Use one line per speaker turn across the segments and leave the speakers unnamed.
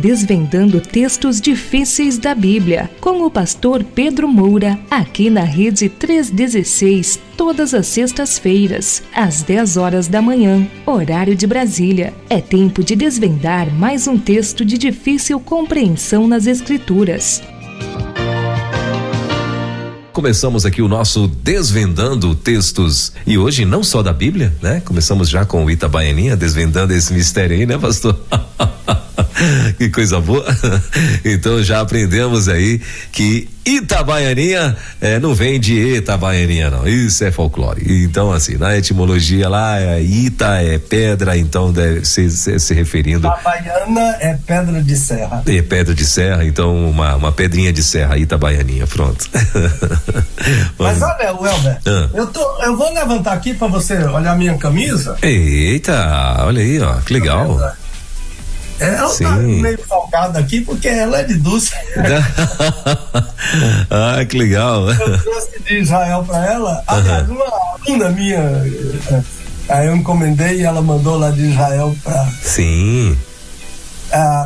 desvendando textos difíceis da Bíblia, com o pastor Pedro Moura, aqui na Rede 316, todas as sextas-feiras, às 10 horas da manhã, horário de Brasília. É tempo de desvendar mais um texto de difícil compreensão nas Escrituras.
Começamos aqui o nosso Desvendando Textos, e hoje não só da Bíblia, né? Começamos já com o Itabaianinha, desvendando esse mistério aí, né, pastor? Que coisa boa. Então já aprendemos aí que Itabaianinha não vem de Itabaianinha, não, isso é folclore. Então, assim, na etimologia lá, Ita é pedra, então deve ser se referindo.
Itabaiana é pedra de serra.
É pedra de serra, então uma pedrinha de serra, Itabaianinha, pronto.
Mas olha, Welber, eu vou levantar aqui pra você olhar minha camisa.
Eita, olha aí, ó, que legal.
Ela tá meio salgada aqui porque ela é de Dulce.
Ah, que legal.
Eu trouxe de Israel pra ela. Aliás, uma aluna minha, aí eu encomendei e ela mandou lá de Israel pra...
Sim.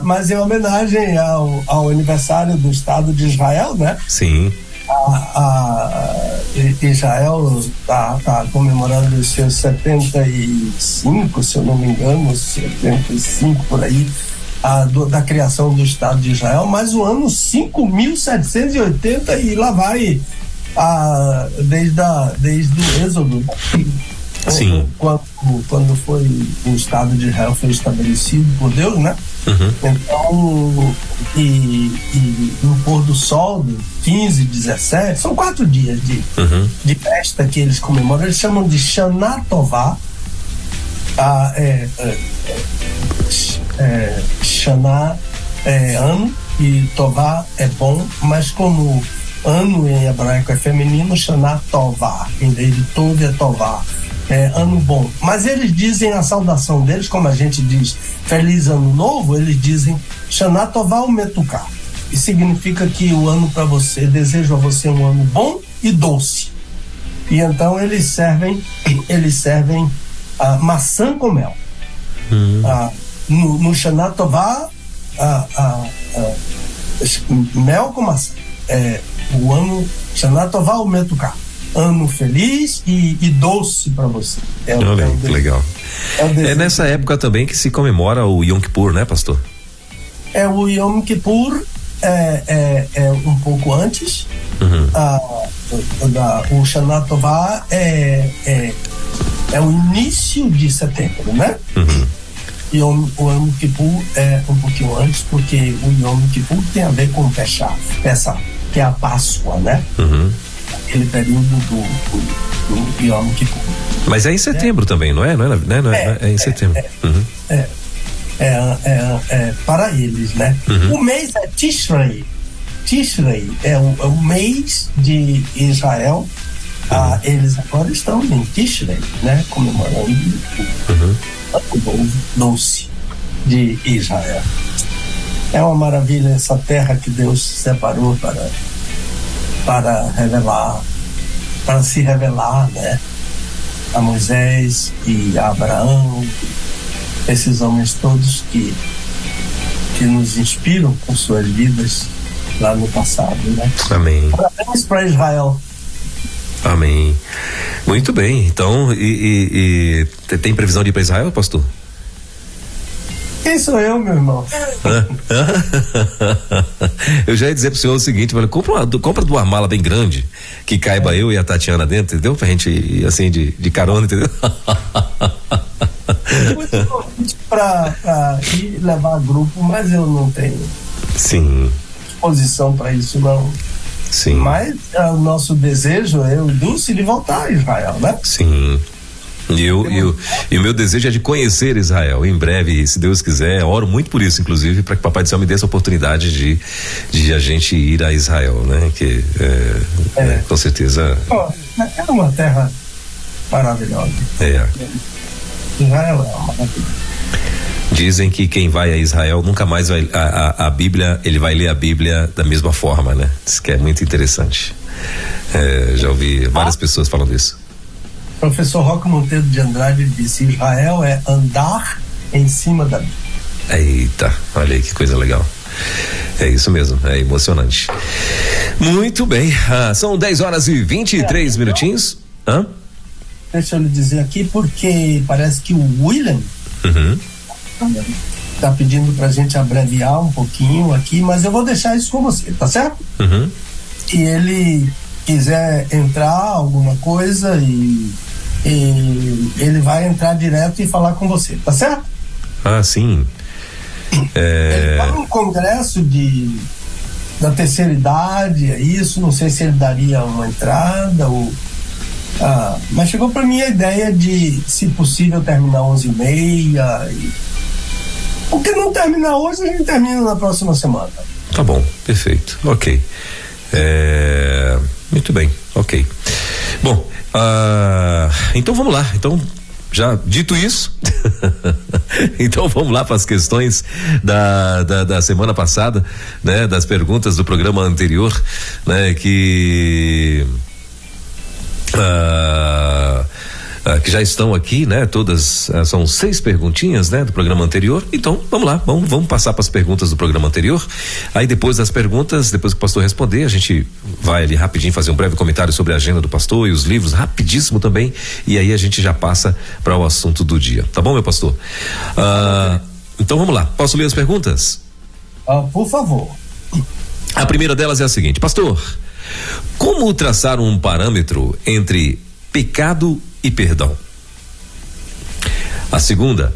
Mas em homenagem ao aniversário do Estado de Israel, né?
Sim.
Israel tá comemorando os seus 75, se eu não me engano, 75 por aí, da criação do Estado de Israel, mas o ano 5.780 e lá vai desde o Êxodo.
Sim.
Quando foi o Estado de Israel foi estabelecido por Deus, né?
Uhum.
Então, e no pôr do sol, 15, 17, são 4 dias de festa que eles comemoram. Eles chamam de Shana Tová. Shana é ano e Tová é bom, mas como ano em hebraico é feminino, Shana Tová, em vez de Tov é Tová. É ano bom, mas eles dizem a saudação deles, como a gente diz Feliz Ano Novo, eles dizem Shana Tová Umetuká, e significa que o ano para você, desejo a você um ano bom e doce. E então eles servem maçã com mel. No Shana Tová, mel com maçã. O ano Shana Tová Umetuká, ano feliz e doce para você.
Olha aí, que legal. É nessa época também que se comemora o Yom Kippur, né, pastor?
O Yom Kippur é um pouco antes. O Shana Tová é o início de setembro, né? E o Yom Kippur é um pouquinho antes, porque o Yom Kippur tem a ver com Pesach, que é a Páscoa, né? Aquele período do Yom Kippur.
Mas é em setembro também, não é? É em setembro.
Para eles, né? O mês é Tishrei. Tishrei é o mês de Israel. Eles agora estão em Tishrei, né? Comemorando o novo doce de Israel. É uma maravilha essa terra que Deus separou para se revelar, né, a Moisés e a Abraão, esses homens todos que nos inspiram com suas vidas lá no passado, né?
Amém.
Parabéns para Israel.
Amém. Muito bem. Então, e tem previsão de ir para Israel, pastor?
Quem sou eu, meu irmão?
Eu já ia dizer pro senhor o seguinte: compra duas malas bem grande, que caiba eu e a Tatiana dentro, entendeu? Pra gente ir assim de carona, entendeu?
Muito convite pra ir levar grupo, mas eu não tenho disposição para isso, não.
Sim.
Mas o nosso desejo é o Dulce de voltar a Israel, né?
Sim. E o meu desejo é de conhecer Israel em breve, se Deus quiser. Oro muito por isso, inclusive, para que Papai do Céu me dê essa oportunidade de a gente ir a Israel, né? Que né, com certeza
é uma terra maravilhosa. Israel é uma maravilha.
Dizem que quem vai a Israel nunca mais vai a Bíblia, ele vai ler a Bíblia da mesma forma, né? Isso que é muito interessante. Já ouvi várias pessoas falando isso.
Professor Roque Monteiro de Andrade disse: Israel é andar em cima da Bíblia.
Eita, olha aí que coisa legal. É isso mesmo, é emocionante. Muito bem, são 10h23 minutinhos. Hã?
Deixa eu lhe dizer aqui, porque parece que o William tá pedindo pra gente abreviar um pouquinho aqui, mas eu vou deixar isso com você, tá certo? Se ele quiser entrar alguma coisa e ele vai entrar direto e falar com você, tá certo?
Sim.
Ele tá num congresso da terceira idade, é isso, não sei se ele daria uma entrada ou... mas chegou para mim a ideia de, se possível, terminar 11h30 porque não terminar hoje, a gente termina na próxima semana.
Tá bom, perfeito, ok. Muito bem, ok. Bom, então vamos lá, então já dito isso, então vamos lá para as questões da semana passada, né? Das perguntas do programa anterior, né? Que já estão aqui, né? Todas, são 6 perguntinhas, né? Do programa anterior. Então, vamos lá, vamos passar para as perguntas do programa anterior. Aí depois das perguntas, depois que o pastor responder, a gente vai ali rapidinho fazer um breve comentário sobre a agenda do pastor e os livros, rapidíssimo também. E aí a gente já passa para o assunto do dia. Tá bom, meu pastor? Então vamos lá. Posso ler as perguntas?
Por favor.
A primeira delas é a seguinte: pastor, como traçar um parâmetro entre pecado e perdão? A segunda: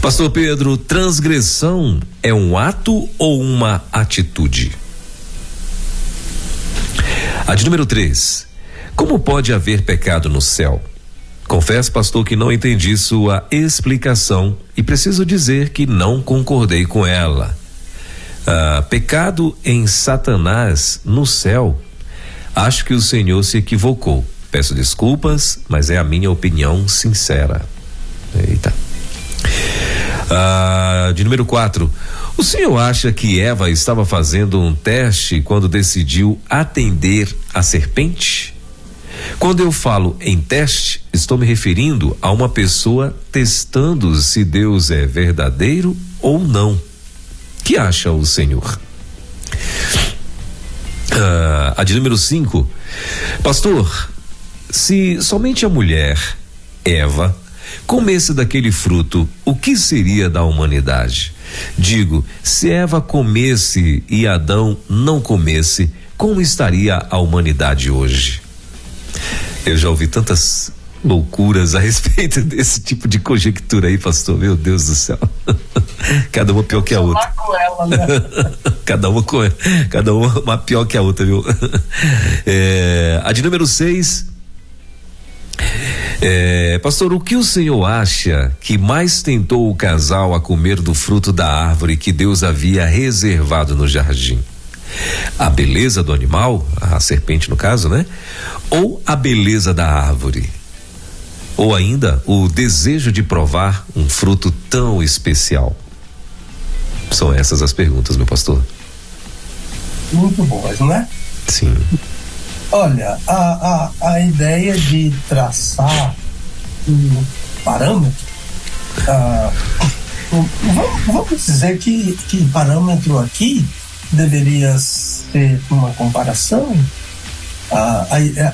pastor Pedro, transgressão é um ato ou uma atitude? A de número 3: como pode haver pecado no céu? Confesso, pastor, que não entendi sua explicação e preciso dizer que não concordei com ela. Pecado em Satanás no céu? Acho que o senhor se equivocou. Peço desculpas, mas é a minha opinião sincera. Eita. De número 4: o senhor acha que Eva estava fazendo um teste quando decidiu atender a serpente? Quando eu falo em teste, estou me referindo a uma pessoa testando se Deus é verdadeiro ou não. Que acha o senhor? A de número 5: pastor, se somente a mulher, Eva, comesse daquele fruto, o que seria da humanidade? Digo, se Eva comesse e Adão não comesse, como estaria a humanidade hoje? Eu já ouvi tantas loucuras a respeito desse tipo de conjectura aí, pastor, meu Deus do céu. Cada uma pior que a outra.
Com ela, né?
Cada uma pior que a outra, viu? A de número 6: pastor, o que o senhor acha que mais tentou o casal a comer do fruto da árvore que Deus havia reservado no jardim? A beleza do animal, a serpente no caso, né? Ou a beleza da árvore? Ou ainda o desejo de provar um fruto tão especial? São essas as perguntas, meu pastor.
Muito boas, né?
Sim.
Olha, a ideia de traçar um parâmetro, vamos dizer que parâmetro aqui deveria ser uma comparação.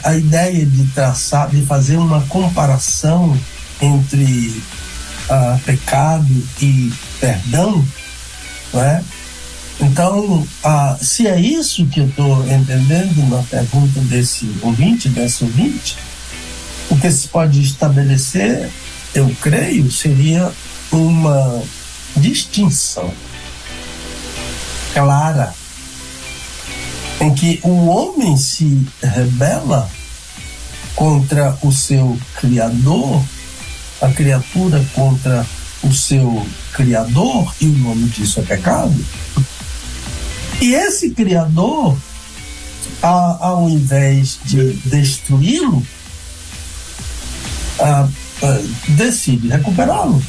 A ideia de traçar, de fazer uma comparação entre pecado e perdão, não é? Então, se é isso que eu estou entendendo na pergunta dessa ouvinte, o que se pode estabelecer, eu creio, seria uma distinção clara em que o homem se rebela contra o seu Criador, a criatura contra o seu Criador, e o nome disso é pecado. E esse Criador, ao invés de destruí-lo, decide recuperá-lo.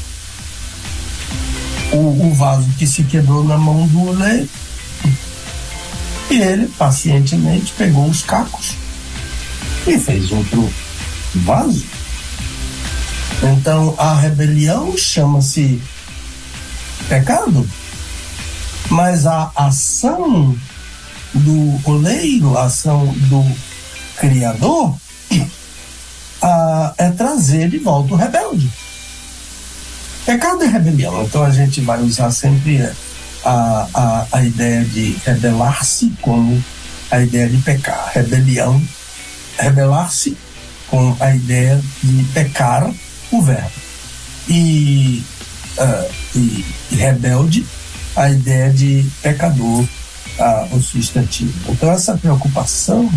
O vaso que se quebrou na mão do oleiro, e ele pacientemente pegou os cacos e fez outro vaso. Então a rebelião chama-se pecado, mas a ação do oleiro, a ação do Criador, é trazer de volta o rebelde. Pecado é rebelião, então a gente vai usar sempre a ideia de rebelar-se como a ideia de pecar. Rebelião, rebelar-se com a ideia de pecar, o verbo. E rebelde, a ideia de pecador, o substantivo. Então essa preocupação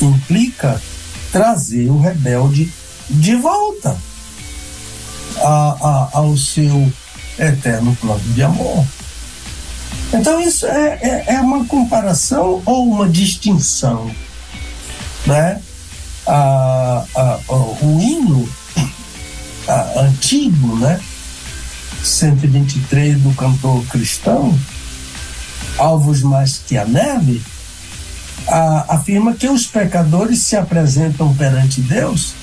implica trazer o rebelde de volta ao seu eterno plano de amor. Então isso é uma comparação ou uma distinção, né? O hino antigo, né? 123 do cantor cristão, Alvos Mais que a Neve, afirma que os pecadores se apresentam perante Deus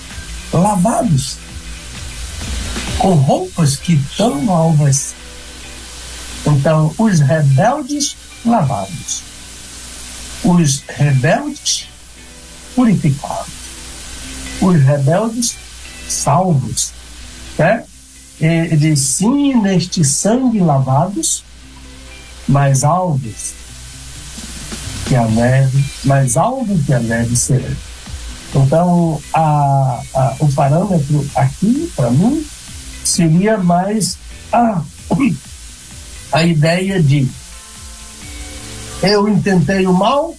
lavados, com roupas que tão alvas. Então, os rebeldes lavados, os rebeldes purificados, os rebeldes salvos, né? Ele diz, sim, neste sangue lavados, mais alvos que a neve, mais alvo que a neve será. Então, o parâmetro aqui, para mim, seria mais a ideia de eu intentei o mal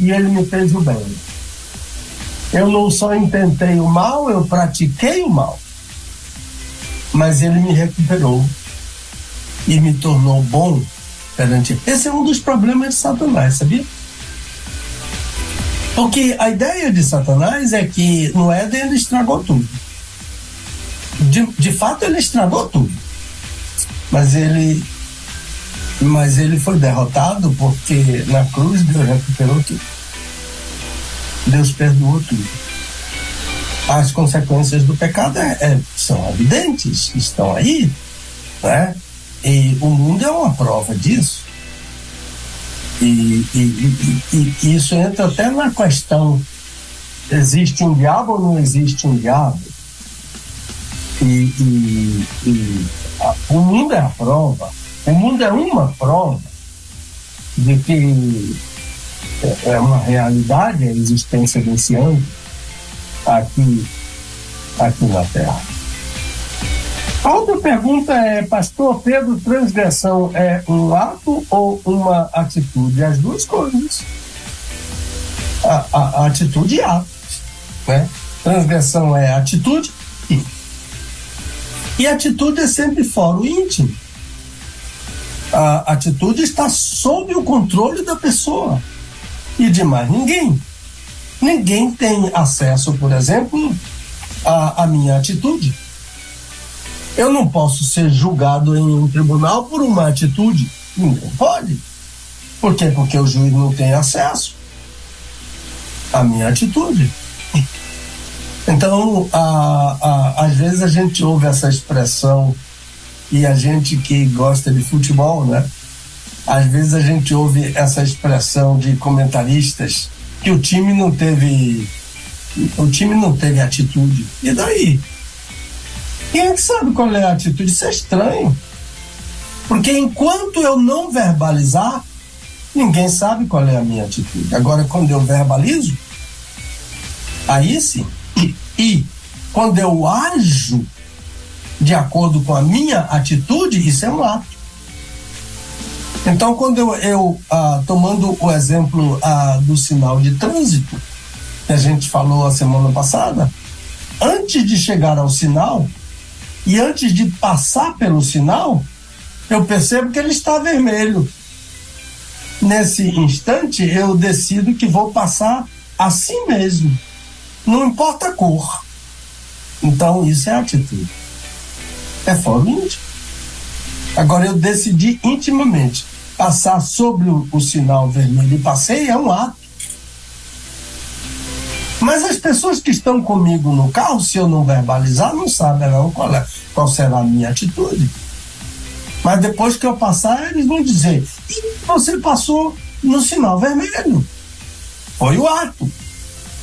e ele me fez o bem. Eu não só intentei o mal, eu pratiquei o mal, mas ele me recuperou e me tornou bom perante ele. Esse é um dos problemas de Satanás, sabia? Porque a ideia de Satanás é que no Éden ele estragou tudo. De fato ele estragou tudo, mas ele foi derrotado porque na cruz Deus recuperou tudo. Deus perdoou tudo. As consequências do pecado são evidentes, estão aí, né? E o mundo é uma prova disso. E isso entra até na questão: existe um diabo ou não existe um diabo? O mundo é a prova. O mundo é uma prova de que é uma realidade a existência desse anjo aqui na Terra. A outra pergunta é, pastor Pedro, transgressão é um ato ou uma atitude? As duas coisas. A atitude e ato, né? Transgressão é atitude e atitude é sempre fora o íntimo. A atitude está sob o controle da pessoa e de mais ninguém. Ninguém tem acesso, por exemplo, à minha atitude. Eu não posso ser julgado em um tribunal por uma atitude. Ninguém pode. Por quê? Porque o juiz não tem acesso à minha atitude. Então, às vezes a gente ouve essa expressão, e a gente que gosta de futebol, né? Às vezes a gente ouve essa expressão de comentaristas que o time não teve atitude. E daí? Quem é que sabe qual é a atitude? Isso é estranho. Porque enquanto eu não verbalizar, ninguém sabe qual é a minha atitude. Agora, quando eu verbalizo, aí sim. E quando eu ajo de acordo com a minha atitude, isso é um ato. Então, quando eu tomando o exemplo do sinal de trânsito, que a gente falou a semana passada, antes de chegar ao sinal e antes de passar pelo sinal, eu percebo que ele está vermelho. Nesse instante, eu decido que vou passar assim mesmo, não importa a cor. Então, isso é atitude. É fora o íntimo. Agora, eu decidi intimamente passar sobre o sinal vermelho e passei, é um ato. Mas as pessoas que estão comigo no carro, se eu não verbalizar, não sabem qual será a minha atitude. Mas depois que eu passar, eles vão dizer: e você passou no sinal vermelho. Foi o ato.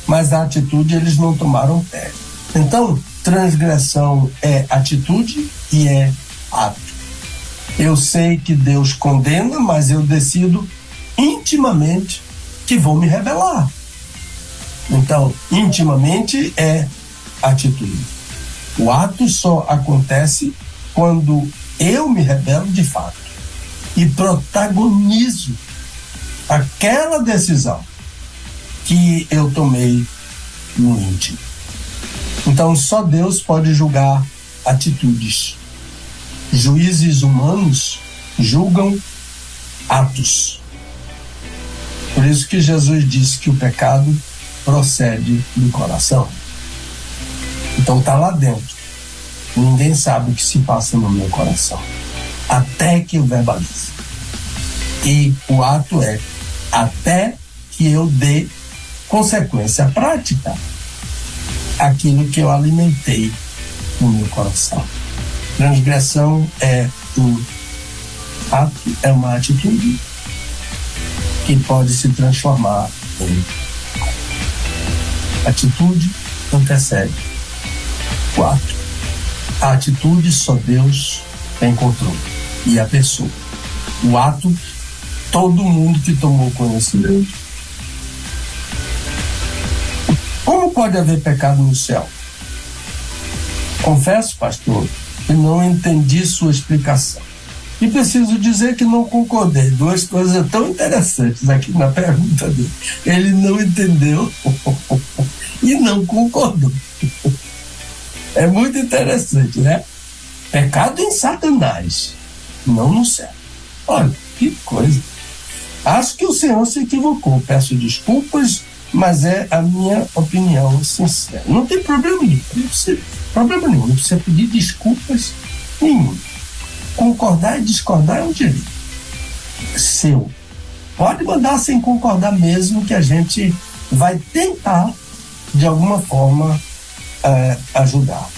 Mas a atitude eles não tomaram pé. Então, transgressão é atitude e é ato. Eu sei que Deus condena, mas eu decido intimamente que vou me rebelar. Então, intimamente é atitude. O ato só acontece quando eu me rebelo de fato e protagonizo aquela decisão que eu tomei no íntimo. Então, só Deus pode julgar atitudes. Juízes humanos julgam atos. Por isso que Jesus disse que o pecado procede do coração. Então está lá dentro. Ninguém sabe o que se passa no meu coração, até que eu verbalize. E o ato é até que eu dê consequência prática àquilo que eu alimentei no meu coração. Transgressão é um ato, é uma atitude que pode se transformar em atitude antecede o ato. A atitude só Deus tem controle, e a pessoa. O ato, todo mundo que tomou conhecimento. Como pode haver pecado no céu? Confesso, pastor, que não entendi sua explicação. E preciso dizer que não concordei. Duas coisas tão interessantes aqui na pergunta dele. Ele não entendeu e não concordou. É muito interessante, né? Pecado em Satanás, não no céu. Olha, que coisa. Acho que o Senhor se equivocou. Peço desculpas, mas é a minha opinião sincera. Não tem problema nenhum. Não precisa pedir desculpas nenhum. Concordar e discordar é um direito seu. Pode mandar sem concordar mesmo, que a gente vai tentar, de alguma forma, ajudar.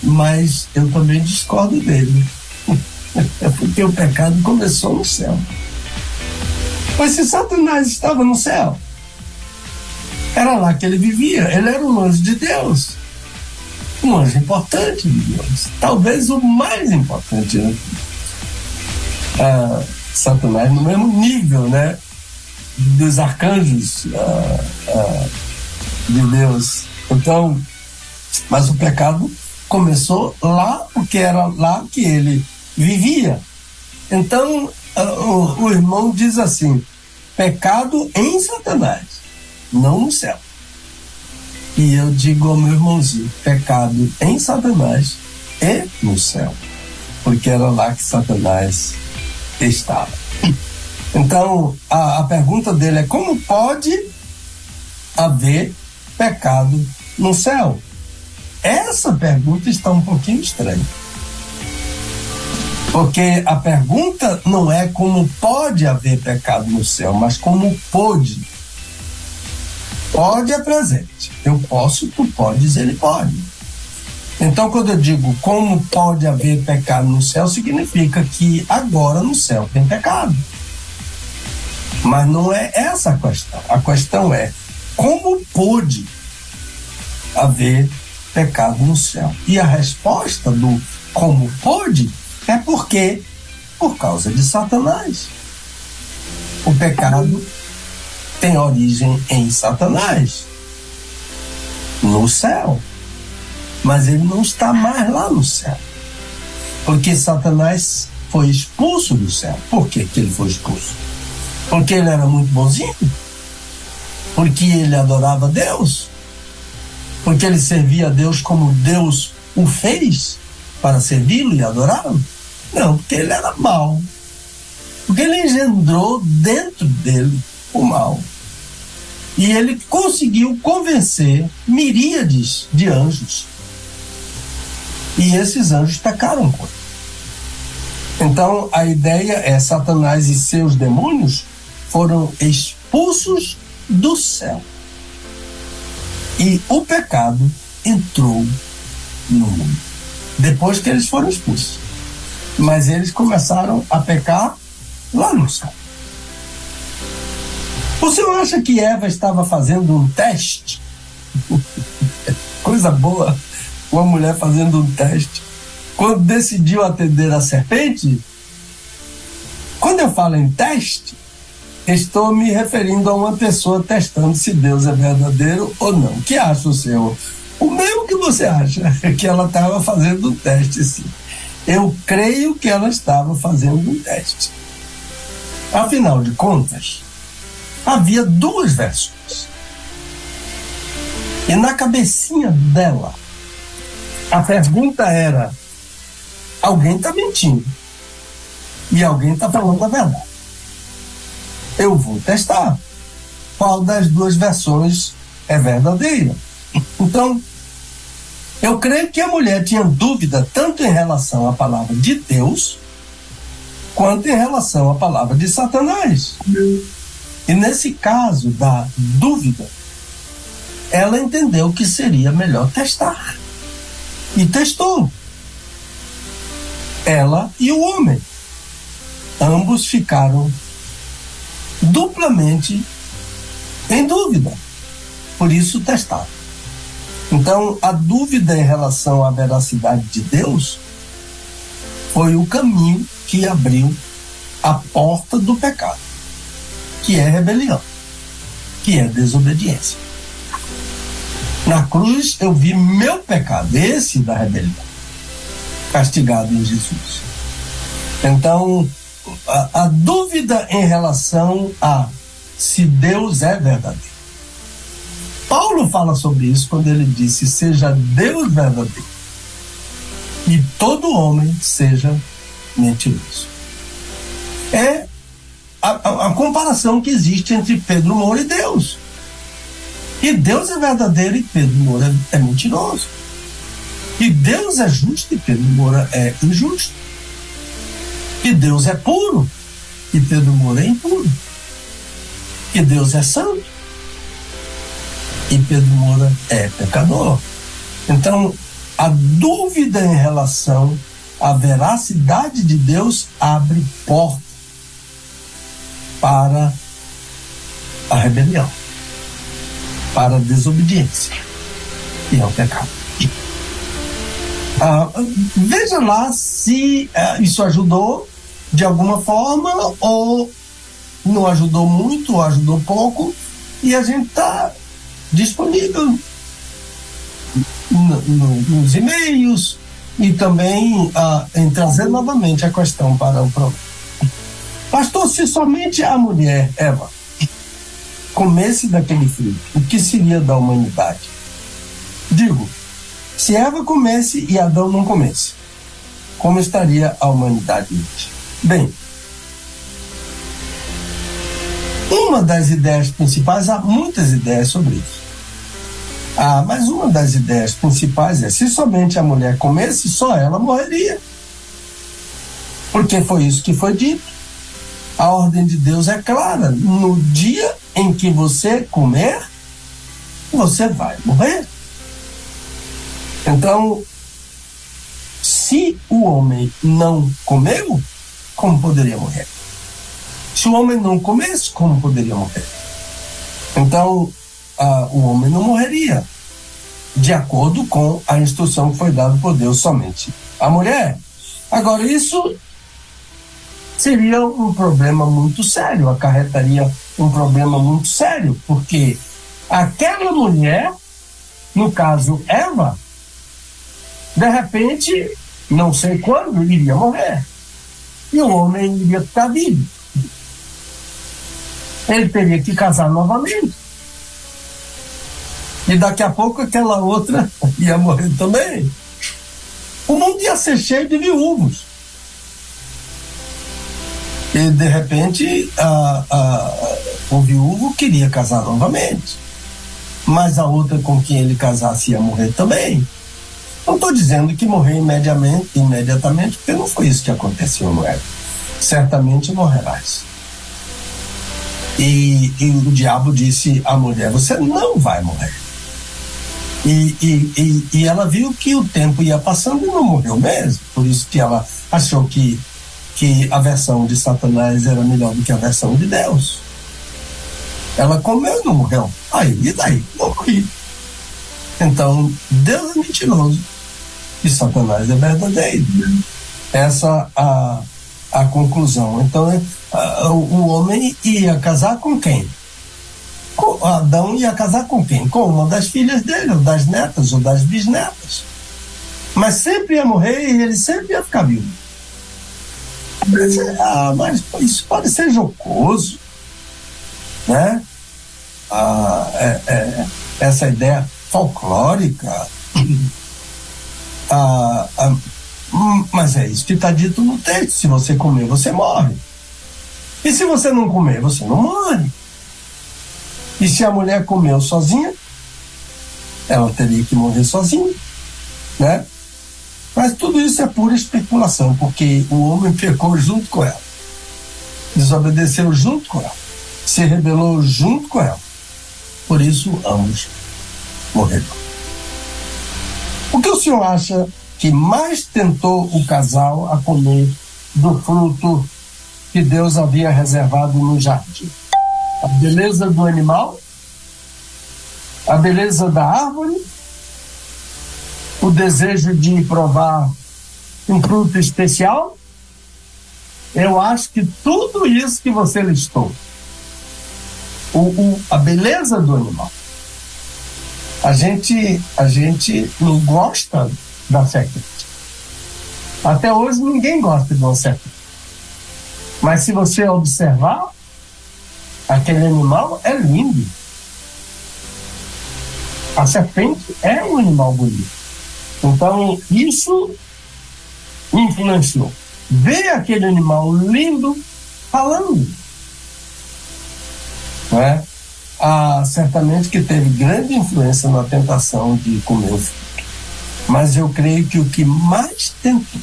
Mas eu também discordo dele. É porque o pecado começou no céu. Mas se Satanás estava no céu, era lá que ele vivia. Ele era um anjo de Deus, um anjo importante de Deus, talvez o mais importante, né? Satanás no mesmo nível, né, dos arcanjos de Deus. Então, mas o pecado começou lá, porque era lá que ele vivia. Então, o irmão diz assim: pecado em Satanás, não no céu. E eu digo ao meu irmãozinho: pecado em Satanás e no céu, porque era lá que Satanás estava. Então, a pergunta dele é: como pode haver pecado no céu? Essa pergunta está um pouquinho estranha, porque a pergunta não é como pode haver pecado no céu, mas como pôde. Pode é presente. Eu posso, tu podes, ele pode. Então, quando eu digo como pode haver pecado no céu, significa que agora no céu tem pecado. Mas não é essa a questão. A questão é como pôde haver pecado no céu. E a resposta do como pôde é porque, por causa de Satanás. O pecado tem origem em Satanás, no céu. Mas ele não está mais lá no céu, porque Satanás foi expulso do céu. Por que ele foi expulso? Porque ele era muito bonzinho? Porque ele adorava Deus? Porque ele servia a Deus como Deus o fez para servi-lo e adorá-lo? Não, porque ele era mau. Porque ele engendrou dentro dele o mal. E ele conseguiu convencer miríades de anjos. E esses anjos pecaram com ele. Então, a ideia é: Satanás e seus demônios foram expulsos do céu. E o pecado entrou no mundo, depois que eles foram expulsos. Mas eles começaram a pecar lá no céu. O senhor acha que Eva estava fazendo um teste? Coisa boa, uma mulher fazendo um teste. Quando decidiu atender a serpente, quando eu falo em teste, estou me referindo a uma pessoa testando se Deus é verdadeiro ou não. O que acha o senhor? O mesmo que você acha, que ela estava fazendo um teste, sim. Eu creio que ela estava fazendo um teste. Afinal de contas, havia duas versões. E na cabecinha dela, a pergunta era: alguém está mentindo e alguém está falando a verdade. Eu vou testar qual das duas versões é verdadeira. Então, eu creio que a mulher tinha dúvida tanto em relação à palavra de Deus quanto em relação à palavra de Satanás. E nesse caso da dúvida, ela entendeu que seria melhor testar. E testou. Ela e o homem. Ambos ficaram duplamente em dúvida. Por isso testaram. Então, a dúvida em relação à veracidade de Deus foi o caminho que abriu a porta do pecado, que é rebelião, que é desobediência. Na cruz eu vi meu pecado, esse da rebelião, castigado em Jesus. Então, a dúvida em relação a se Deus é verdadeiro. Paulo fala sobre isso quando ele disse: seja Deus verdadeiro e todo homem seja mentiroso. É a comparação que existe entre Pedro Moura e Deus. E Deus é verdadeiro e Pedro Moura é mentiroso. E Deus é justo e Pedro Moura é injusto. E Deus é puro e Pedro Moura é impuro. E Deus é santo e Pedro Moura é pecador. Então, a dúvida em relação à veracidade de Deus abre porta para a rebelião, para a desobediência e ao pecado. Veja lá se isso ajudou de alguma forma ou não ajudou muito, ou ajudou pouco, e a gente está disponível nos e-mails e também em trazer novamente a questão para o programa. Pastor, se somente a mulher, Eva, comesse daquele fruto, o que seria da humanidade? Digo, se Eva comesse e Adão não comesse, como estaria a humanidade hoje? Bem, uma das ideias principais, há muitas ideias sobre isso. Mas uma das ideias principais é: se somente a mulher comesse, só ela morreria. Porque foi isso que foi dito. A ordem de Deus é clara: no dia em que você comer, você vai morrer. Então, se o homem não comeu, como poderia morrer? Se o homem não comesse, como poderia morrer? Então, o homem não morreria, de acordo com a instrução que foi dada por Deus somente à mulher. Agora, isso seria um problema muito sério, acarretaria um problema muito sério, porque aquela mulher, no caso Eva, de repente, não sei quando, iria morrer. E o homem iria ficar vivo. Ele teria que casar novamente. E daqui a pouco aquela outra ia morrer também. O mundo ia ser cheio de viúvos. E de repente o viúvo queria casar novamente. Mas a outra com quem ele casasse ia morrer também. Não estou dizendo que morrer imediatamente, porque não foi isso que aconteceu, não é? Certamente morrerás. E o diabo disse à mulher: você não vai morrer. E ela viu que o tempo ia passando e não morreu mesmo. Por isso que ela achou que a versão de Satanás era melhor do que a versão de Deus. Ela comeu e não morreu. Aí, e daí? Morri. Então, Deus é mentiroso e Satanás é verdadeiro. Essa a conclusão. Então, o homem ia casar com quem? Adão ia casar com quem? Com uma das filhas dele, ou das netas, ou das bisnetas. Mas sempre ia morrer e ele sempre ia ficar vivo. Mas isso pode ser jocoso, né? Essa ideia folclórica. Mas é isso que está dito no texto: se você comer, você morre. E se você não comer, você não morre. E se a mulher comeu sozinha, ela teria que morrer sozinha, né? Mas tudo isso é pura especulação, porque o homem pecou junto com ela, desobedeceu junto com ela, se rebelou junto com ela. Por isso, ambos morreram. O que o senhor acha que mais tentou o casal a comer do fruto que Deus havia reservado no jardim? A beleza do animal? A beleza da árvore? O desejo de provar um fruto especial? Eu acho que tudo isso que você listou, a beleza do animal. A gente não gosta da serpente. Até hoje ninguém gosta de uma serpente. Mas se você observar, aquele animal é lindo. A serpente é um animal bonito. Então, isso influenciou. Ver aquele animal lindo falando. Não é? Certamente que teve grande influência na tentação de comer o fruto. Mas eu creio que o que mais tentou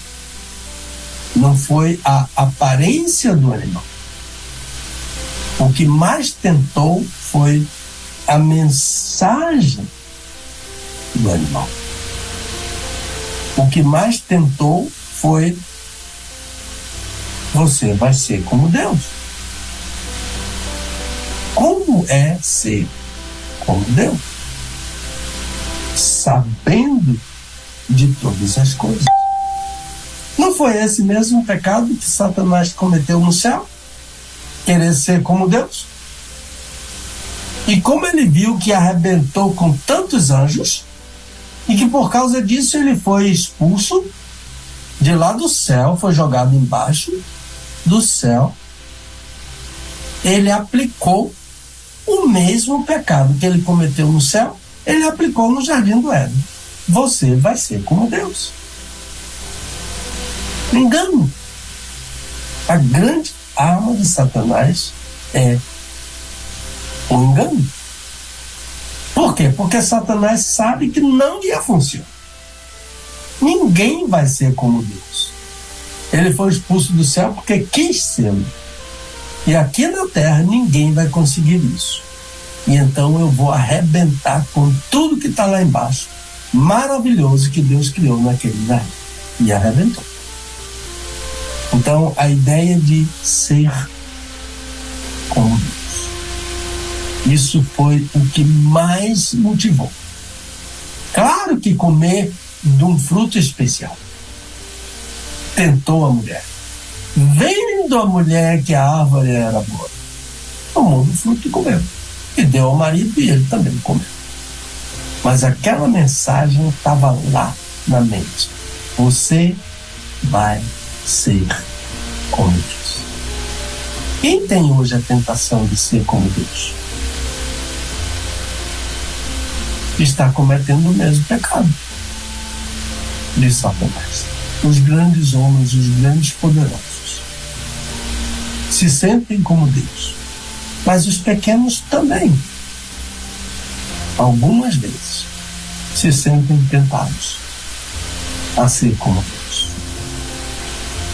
não foi a aparência do animal. O que mais tentou foi a mensagem do animal. O que mais tentou foi: você vai ser como Deus. Como é ser como Deus? Sabendo de todas as coisas. Não foi esse mesmo pecado que Satanás cometeu no céu? Querer ser como Deus? E como ele viu que arrebentou com tantos anjos, e que por causa disso ele foi expulso de lá do céu, foi jogado embaixo do céu, ele aplicou o mesmo pecado que ele cometeu no céu, ele aplicou no jardim do Éden. Você vai ser como Deus. Engano. A grande arma de Satanás é o engano. Por quê? Porque Satanás sabe que não ia funcionar. Ninguém vai ser como Deus. Ele foi expulso do céu porque quis ser. E aqui na terra ninguém vai conseguir isso. E então eu vou arrebentar com tudo que está lá embaixo, maravilhoso, que Deus criou naquele lugar. E arrebentou. Então a ideia de ser como Deus, isso foi o que mais motivou. Claro que comer de um fruto especial tentou a mulher. Vendo a mulher que a árvore era boa, tomou do fruto e comeu. E deu ao marido e ele também comeu. Mas aquela mensagem estava lá na mente: você vai ser como Deus. Quem tem hoje a tentação de ser como Deus está cometendo o mesmo pecado de Satanás. Os grandes homens, os grandes poderosos se sentem como Deus, mas os pequenos também, algumas vezes, se sentem tentados a ser como Deus.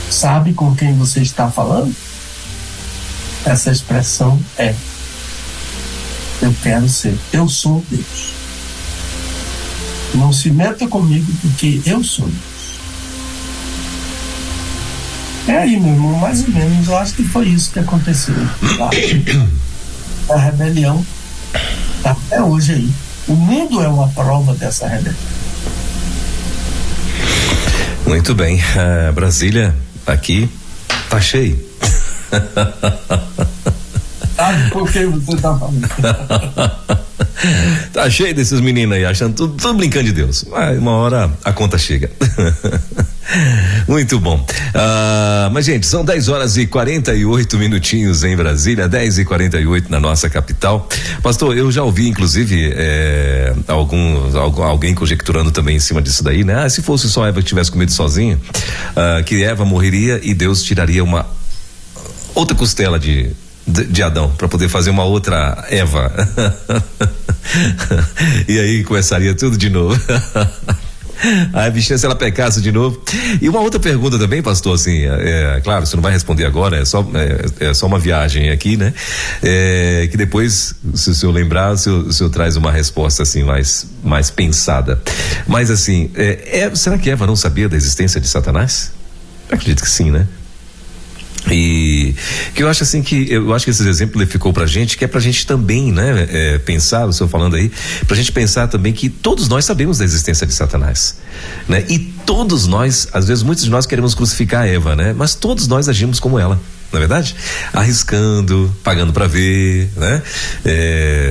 Sabe com quem você está falando? Essa expressão é: eu quero ser, eu sou Deus. Não se meta comigo porque eu sou Deus. É aí, meu irmão, mais ou menos. Eu acho que foi isso que aconteceu lá. A rebelião tá até hoje aí. O mundo é uma prova dessa rebelião.
Muito bem. Brasília, aqui, tá cheio.
Sabe por que você tá falando?
Tá cheio desses meninos aí, achando tudo brincando de Deus. Mas uma hora a conta chega. Muito bom. Mas, gente, são 10h48 minutinhos em Brasília, 10h48 na nossa capital. Pastor, eu já ouvi, inclusive, alguém conjecturando também em cima disso daí, né? Se fosse só Eva que tivesse comido sozinha, que Eva morreria e Deus tiraria uma outra costela de Adão, para poder fazer uma outra Eva. E aí começaria tudo de novo. A bichinha, se ela pecasse de novo. E uma outra pergunta também, pastor, assim, claro, você não vai responder agora, é só uma viagem aqui, né? Que depois, se o senhor lembrar, o senhor traz uma resposta assim mais pensada. Mas assim, será que Eva não sabia da existência de Satanás? Eu acredito que sim, né? E que eu acho assim que esse exemplo ele ficou pra gente, que é pra gente também, né, pensar, o senhor falando aí, pra gente pensar também que todos nós sabemos da existência de Satanás, né? E todos nós, às vezes muitos de nós queremos crucificar a Eva, né? Mas todos nós agimos como ela, não é verdade? Arriscando, pagando pra ver, né?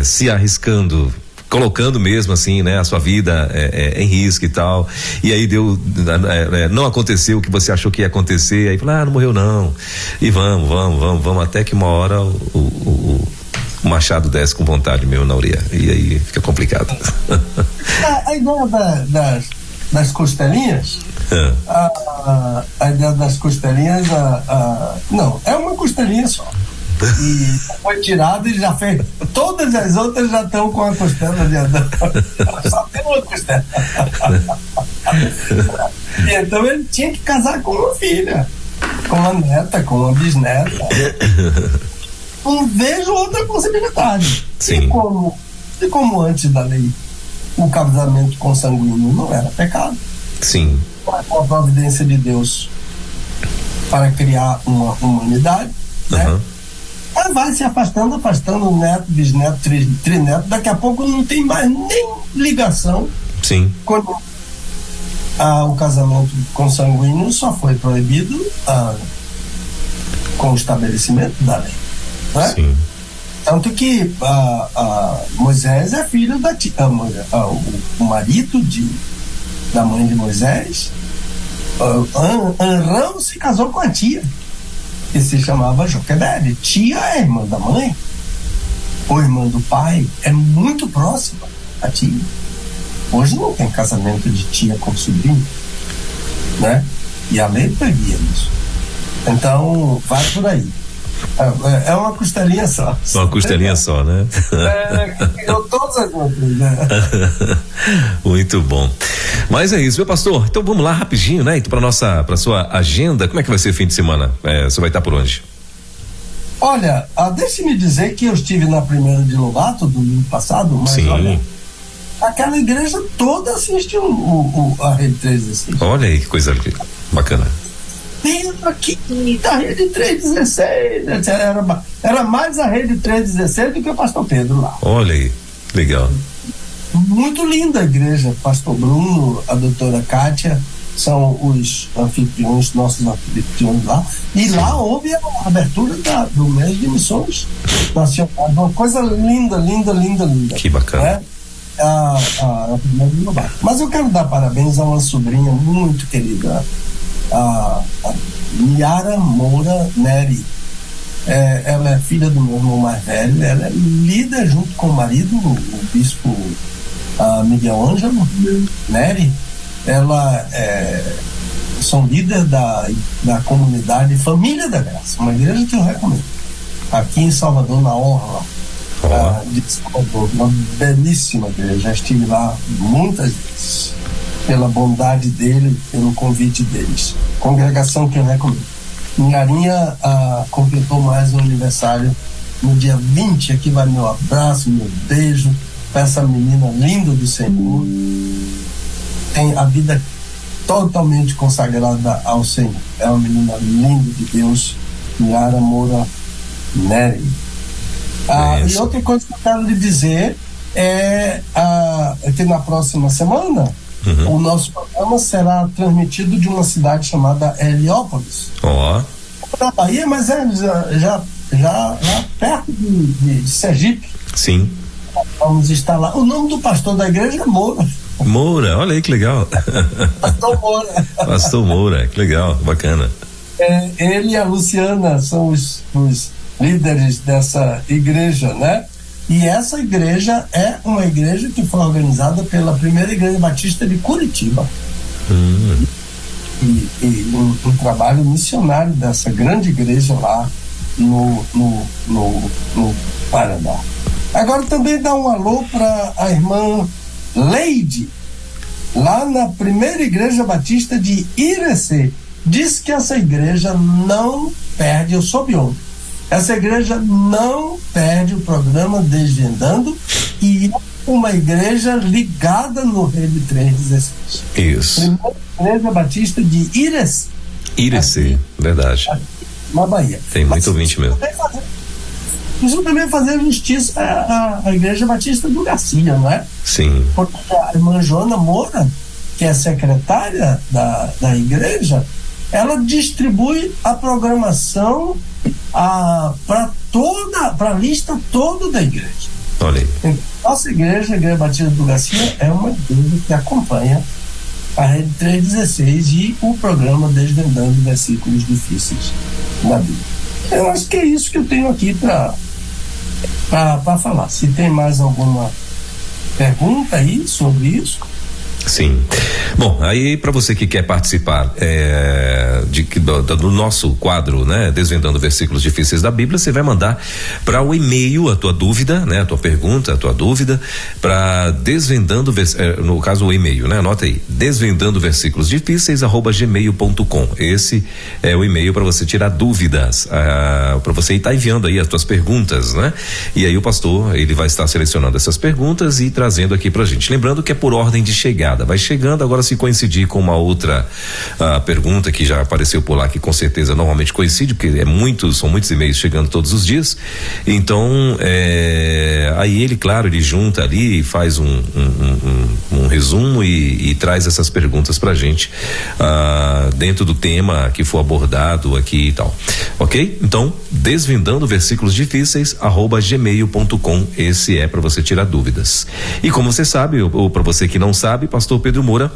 Se arriscando, colocando mesmo assim, né, a sua vida em risco e tal, e aí não aconteceu o que você achou que ia acontecer, aí falou, não morreu não, e vamos, até que uma hora o machado desce com vontade mesmo na orelha, e aí fica complicado.
A ideia das costelinhas, a ideia das costelinhas, não, é uma costelinha só. E foi tirado e já fez. Todas as outras já estão com a costela de Adão. Só tem uma costela. E então ele tinha que casar com uma filha, com uma neta, com uma bisneta. Não vejo outra possibilidade.
Sim.
E como antes da lei o casamento consanguíneo não era pecado.
Sim.
Com a providência de Deus para criar uma humanidade, né? Ela vai se afastando, neto, bisneto, trineto, daqui a pouco não tem mais nem ligação.
Sim.
Quando o casamento consanguíneo só foi proibido com o estabelecimento da lei, né?
Sim.
Tanto que Moisés é filho da tia, o marido da mãe de Moisés, Anrão se casou com a tia, que se chamava Joquebede. Tia é irmã da mãe, ou irmã do pai, é muito próxima a tia. Hoje não tem casamento de tia com sobrinho, né? E a lei proibia isso. Então, vai por aí. É uma costelinha só.
Uma costelinha só, né?
Eu todas as outras, né?
Muito bom. Mas é isso, meu pastor. Então vamos lá rapidinho, né? Então para sua agenda, como é que vai ser o fim de semana? Você vai estar por onde?
Olha, deixe-me dizer que eu estive na primeira de Lobato domingo passado, mas
sim,
olha, aquela igreja toda assiste a Rede 316.
Olha aí que coisa bacana.
Pedro aqui da Rede 316, era mais a Rede 316 do que o pastor Pedro lá.
Olha aí, legal.
Muito linda a igreja. Pastor Bruno, a doutora Kátia são os anfitriões, nossos anfitriões lá. E sim, lá houve a abertura do mês de missões nacionais. Uma coisa linda.
Que bacana.
Né? A primeira de Lobato. Mas eu quero dar parabéns a uma sobrinha muito querida, a Miara Moura Neri. Ela é filha do meu irmão mais velho. Ela é líder junto com o marido, o bispo Miguel Ângelo Neri. Ela são líder da comunidade Família da Graça, uma igreja que eu recomendo aqui em Salvador, na Orla de Salvador, uma belíssima igreja. Já estive lá muitas vezes pela bondade dele, pelo convite deles. Congregação que eu recomendo. Minharinha completou mais um aniversário no dia 20. Aqui vai meu abraço, meu beijo para essa menina linda do Senhor. Tem a vida totalmente consagrada ao Senhor. É uma menina linda de Deus, Yara Moura Nery. E outra coisa que eu quero lhe dizer é que na próxima semana o nosso programa será transmitido de uma cidade chamada Heliópolis. Na Bahia, mas já perto de Sergipe.
Sim.
Vamos estar lá. O nome do pastor da igreja é Moura.
Moura, olha aí que legal.
Pastor Moura.
Pastor Moura, que legal, bacana.
Ele e a Luciana são os líderes dessa igreja, né? E essa igreja é uma igreja que foi organizada pela primeira igreja batista de Curitiba. E um trabalho missionário dessa grande igreja lá no Paraná. Agora também dá um alô para a irmã Leide, lá na primeira igreja batista de Irecê. Diz que essa igreja não perde, eu soube ontem, essa igreja não perde o programa Desvendando, e é uma igreja ligada no Rede 316.
Isso.
Primeira igreja batista de Irecê.
Irecê, verdade.
Na Bahia.
Tem muito ouvinte mesmo.
Preciso também fazer justiça à Igreja Batista do Garcia, não é?
Sim.
Porque a irmã Joana Moura, que é secretária da igreja, ela distribui a programação para a lista toda da igreja.
Olha aí.
Então, nossa igreja, a Igreja Batista do Garcia, é uma igreja que acompanha a Rede 316 e o programa Desvendando Versículos Difíceis da Bíblia. Eu acho que é isso que eu tenho aqui para falar. Se tem mais alguma pergunta aí sobre isso?
Sim. Bom, aí para você que quer participar do nosso quadro, né, Desvendando Versículos Difíceis da Bíblia, você vai mandar para o e-mail a tua dúvida, né, a tua pergunta, a tua dúvida, para desvendando, no caso o e-mail, né, anota aí, desvendando versículos difíceis @gmail.com. Esse é o e-mail para você tirar dúvidas, para você estar enviando aí as tuas perguntas, né? E aí o pastor, ele vai estar selecionando essas perguntas e trazendo aqui pra gente. Lembrando que é por ordem de chegada. Vai chegando, agora se coincidir com uma outra pergunta que já apareceu por lá, que com certeza normalmente coincide, porque são muitos e-mails chegando todos os dias. Então, aí ele, claro, ele junta ali e faz um resumo e traz essas perguntas pra gente dentro do tema que for abordado aqui e tal. Ok? Então, desvendando versículos difíceis @gmail.com. Esse é para você tirar dúvidas. E como você sabe, ou para você que não sabe, pastor Pedro Moura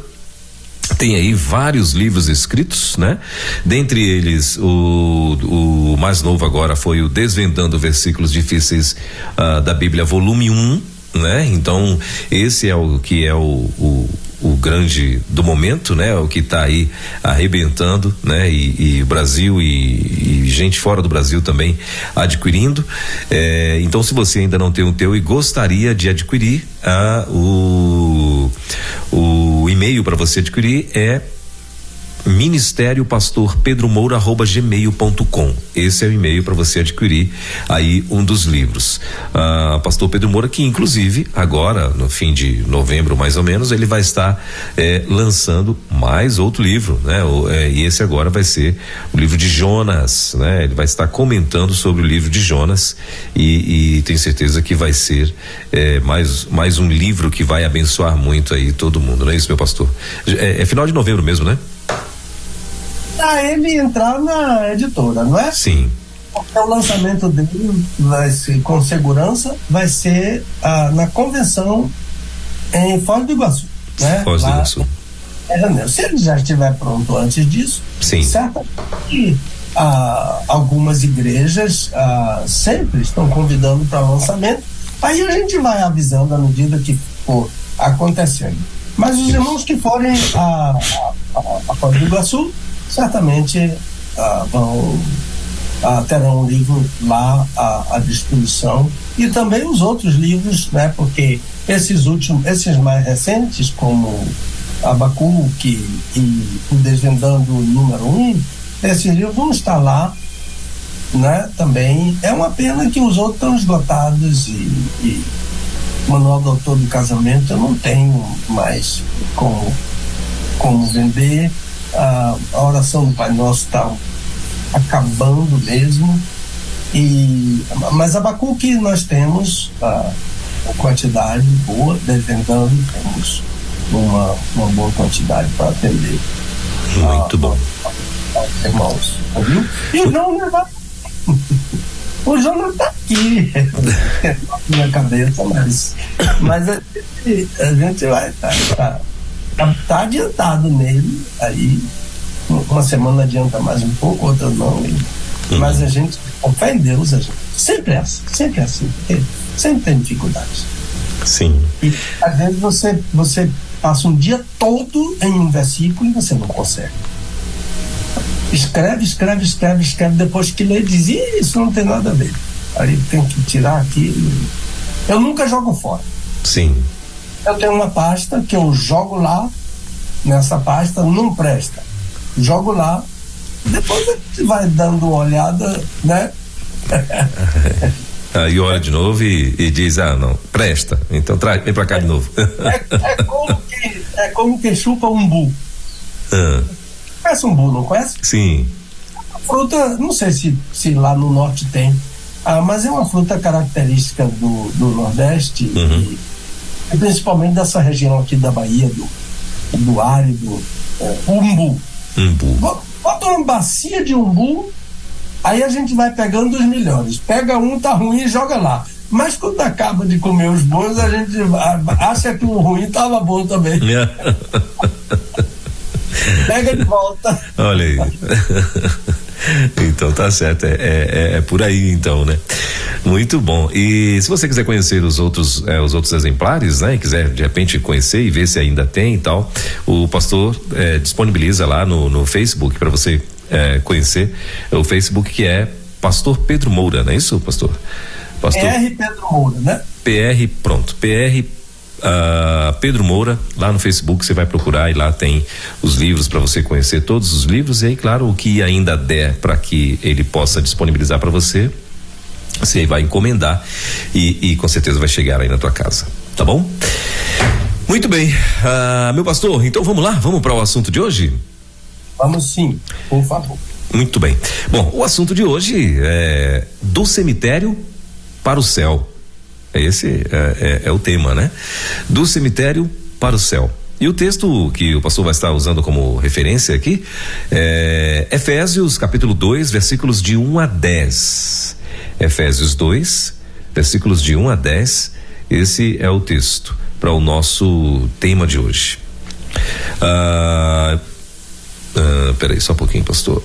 tem aí vários livros escritos, né? Dentre eles, o mais novo agora foi o Desvendando Versículos Difíceis da Bíblia, volume 1, né? Então, esse é o que é o grande do momento, né? O que está aí arrebentando, né? E o Brasil e gente fora do Brasil também adquirindo. Então, se você ainda não tem o teu e gostaria de adquirir, o e-mail para você adquirir é ministériopastorpedromoura@gmail.com. Esse é o e-mail para você adquirir aí um dos livros. Pastor Pedro Moura, que inclusive agora no fim de novembro mais ou menos ele vai estar lançando mais outro livro, né? E esse agora vai ser o livro de Jonas, né? Ele vai estar comentando sobre o livro de Jonas e tenho certeza que vai ser mais um livro que vai abençoar muito aí todo mundo, não é isso, meu pastor? É final de novembro mesmo, né?
Ele entrar na editora, não é?
Sim.
Porque o lançamento dele vai ser, com segurança, vai ser na convenção em Foz do Iguaçu, né?
Foz do Iguaçu.
Se ele já estiver pronto antes disso,
sim,
certamente algumas igrejas sempre estão convidando para lançamento. Aí a gente vai avisando à medida que for acontecendo. Mas os irmãos que forem a Foz do Iguaçu certamente terão um livro lá à disposição, e também os outros livros, né? Porque esses mais recentes, como Abacuque e o Desvendando número 1, esses livros vão estar lá, né? Também é uma pena que os outros estão esgotados e Manual do Autor do Casamento eu não tenho mais como como vender. A oração do Pai Nosso está acabando mesmo. Mas Abacuque nós temos uma quantidade boa, Desvendando temos uma boa quantidade para atender.
Muito bom.
Irmãos, viu? E o João não vai. O João não está aqui na minha cabeça, mas a gente vai tá adiantado nele. Aí uma semana adianta mais um pouco, outra não. Mas a gente, com fé em Deus, a gente sempre é assim, porque sempre tem dificuldades.
Sim.
E às vezes você passa um dia todo em um versículo e você não consegue. Escreve, depois que lê, diz, isso não tem nada a ver. Aí tem que tirar aquilo. Eu nunca jogo fora.
Sim.
Eu tenho uma pasta que eu jogo lá, nessa pasta não presta. Jogo lá, depois a gente vai dando uma olhada, né?
Aí olha de novo e diz, não, presta, então vem pra cá de novo.
É como quem chupa umbu. Conhece umbu, não conhece?
Sim.
A fruta, não sei se lá no norte tem, mas é uma fruta característica do Nordeste, e principalmente dessa região aqui da Bahia, do árido, umbu. Bota uma bacia de umbu, aí a gente vai pegando os melhores. Pega um, tá ruim e joga lá. Mas quando acaba de comer os bons, a gente acha que o ruim tava bom também. Pega de volta.
Olha aí. Então tá certo, é por aí então, né? Muito bom. E se você quiser conhecer os outros exemplares, né? E quiser de repente conhecer e ver se ainda tem e tal, o pastor disponibiliza lá no Facebook para você conhecer o Facebook, que é Pastor Pedro Moura, não é isso, pastor?
PR Pedro Moura, né?
PR Pedro Moura, lá no Facebook você vai procurar e lá tem os livros para você conhecer todos os livros, e aí claro, o que ainda der para que ele possa disponibilizar para você vai encomendar e com certeza vai chegar aí na tua casa, tá bom? Muito bem, meu pastor, então vamos lá, vamos para o assunto de hoje?
Vamos sim, por favor.
Muito bem, bom, o assunto de hoje é do cemitério para o céu. Esse é o tema, né? Do cemitério para o céu. E o texto que o pastor vai estar usando como referência aqui é Efésios capítulo 2, versículos de 1 a 10. Efésios 2, versículos de 1 a 10. Esse é o texto para o nosso tema de hoje. Peraí, só um pouquinho, pastor.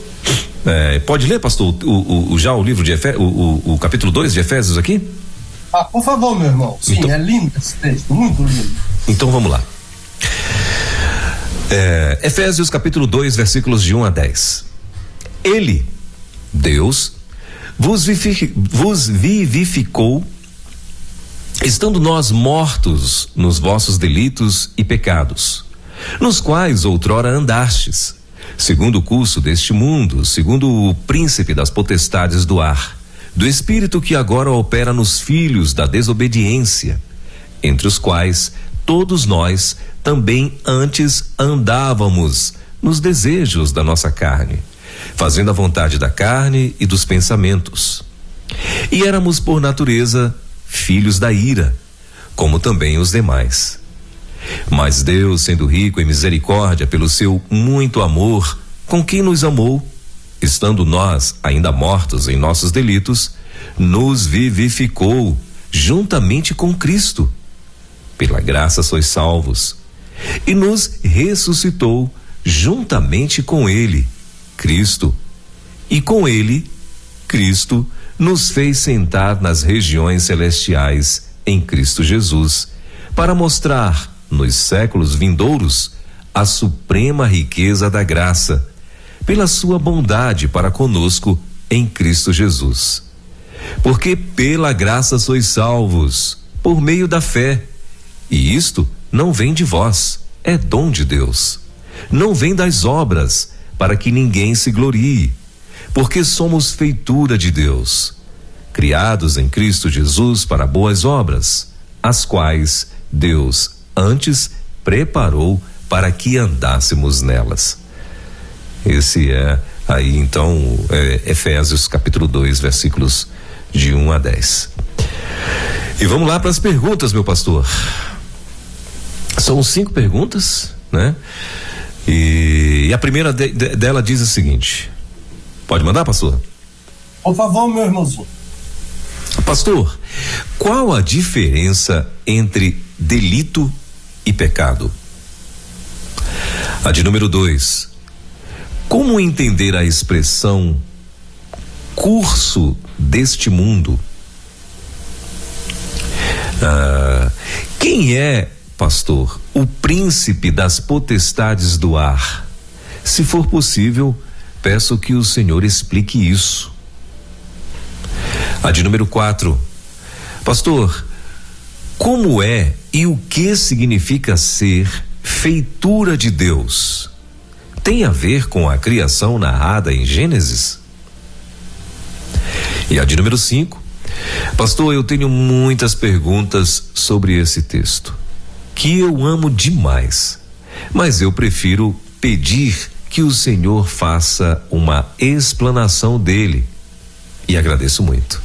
Pode ler, pastor, já o livro de Efésios, o capítulo 2 de Efésios aqui?
Por favor, meu irmão. Sim, então, é lindo esse texto, muito lindo.
Então vamos lá. Efésios capítulo 2, versículos de 1 a 10. Ele, Deus, vos vivificou, estando nós mortos nos vossos delitos e pecados, nos quais outrora andastes, segundo o curso deste mundo, segundo o príncipe das potestades do ar, do espírito que agora opera nos filhos da desobediência, entre os quais todos nós também antes andávamos nos desejos da nossa carne, fazendo a vontade da carne e dos pensamentos. E éramos por natureza filhos da ira, como também os demais. Mas Deus, sendo rico em misericórdia pelo seu muito amor, com quem nos amou, estando nós ainda mortos em nossos delitos, nos vivificou juntamente com Cristo. Pela graça sois salvos. E nos ressuscitou juntamente com Ele, Cristo. E com Ele, Cristo, nos fez sentar nas regiões celestiais em Cristo Jesus, para mostrar nos séculos vindouros a suprema riqueza da graça, pela sua bondade para conosco em Cristo Jesus. Porque pela graça sois salvos, por meio da fé, e isto não vem de vós, é dom de Deus. Não vem das obras, para que ninguém se glorie, porque somos feitura de Deus, criados em Cristo Jesus para boas obras, as quais Deus antes preparou para que andássemos nelas. Esse é aí então Efésios capítulo 2, versículos de 1 a 10. E vamos lá para as perguntas, meu pastor. São 5 perguntas, né? E a primeira dela diz o seguinte: pode mandar, pastor?
Por favor, meu irmãozinho.
Pastor, qual a diferença entre delito e pecado? A de número 2: como entender a expressão curso deste mundo? Quem é, pastor, o príncipe das potestades do ar? Se for possível, peço que o senhor explique isso. A de número 4: pastor, como é e o que significa ser feitura de Deus? Tem a ver com a criação narrada em Gênesis? E a de número 5: pastor, eu tenho muitas perguntas sobre esse texto, que eu amo demais, mas eu prefiro pedir que o senhor faça uma explanação dele, e agradeço muito.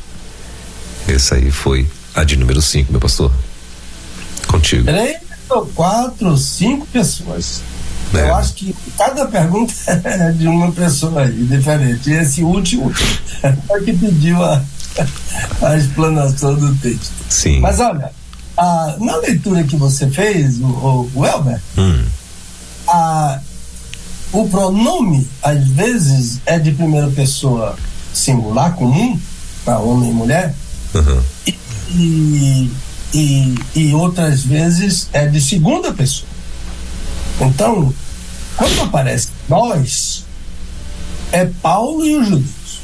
Essa aí foi a de número 5, meu pastor. Contigo.
3 ou 4, 5 pessoas. Eu acho que cada pergunta é de uma pessoa aí, diferente. Esse último é que pediu a explanação do texto.
Sim.
Mas olha, na leitura que você fez, o Elber, o pronome às vezes é de primeira pessoa singular, comum, para homem e mulher, e outras vezes é de segunda pessoa. Então, quando aparece nós, é Paulo e os judeus.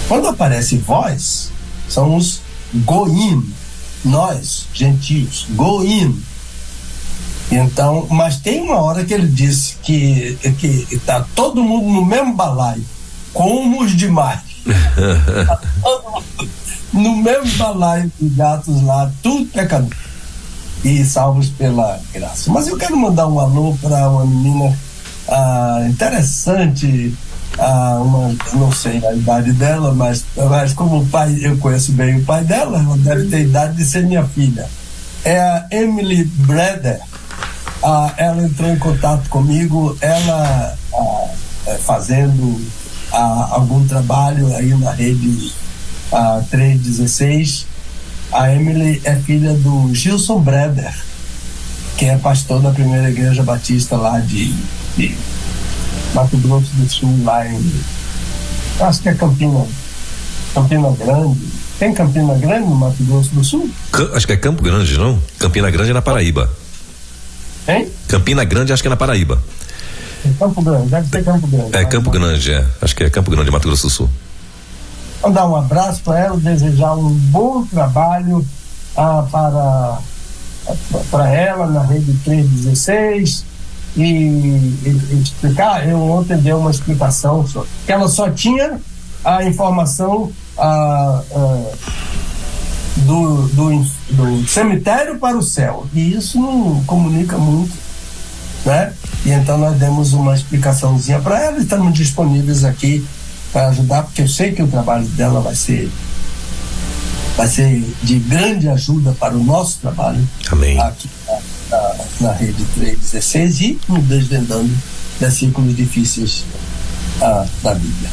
Quando aparece vós, são os goim, nós, gentios, goim. Então, mas tem uma hora que ele disse que está todo mundo no mesmo balaio, como os demais. Tá todo mundo no mesmo balaio de gatos lá, tudo pecador e salvos pela graça. Mas eu quero mandar um alô para uma menina interessante, não sei a idade dela, mas como o pai, eu conheço bem o pai dela, ela deve ter idade de ser minha filha. É a Emily Breder. Ela entrou em contato comigo, ela fazendo algum trabalho aí na rede 316. A Emily é filha do Gilson Breder, que é pastor da primeira igreja batista lá de Mato Grosso do Sul, lá acho que é Campina Grande. Tem Campina Grande no Mato Grosso do Sul?
Acho que é Campo Grande, não? Campina Grande é na Paraíba.
Hein?
Campina Grande acho que é na Paraíba.
É Campo Grande, deve ser Campo Grande.
É Campo Grande, acho que é Campo Grande, Mato Grosso do Sul.
Mandar um abraço para ela, desejar um bom trabalho para ela na rede 316 e explicar. Eu ontem dei uma explicação que ela só tinha a informação do cemitério para o céu, e isso não comunica muito, né? E então nós demos uma explicaçãozinha para ela e estamos disponíveis aqui para ajudar, porque eu sei que o trabalho dela vai ser de grande ajuda para o nosso trabalho.
Amém.
Aqui na rede 316 e no Desvendando Versículos Difíceis da Bíblia.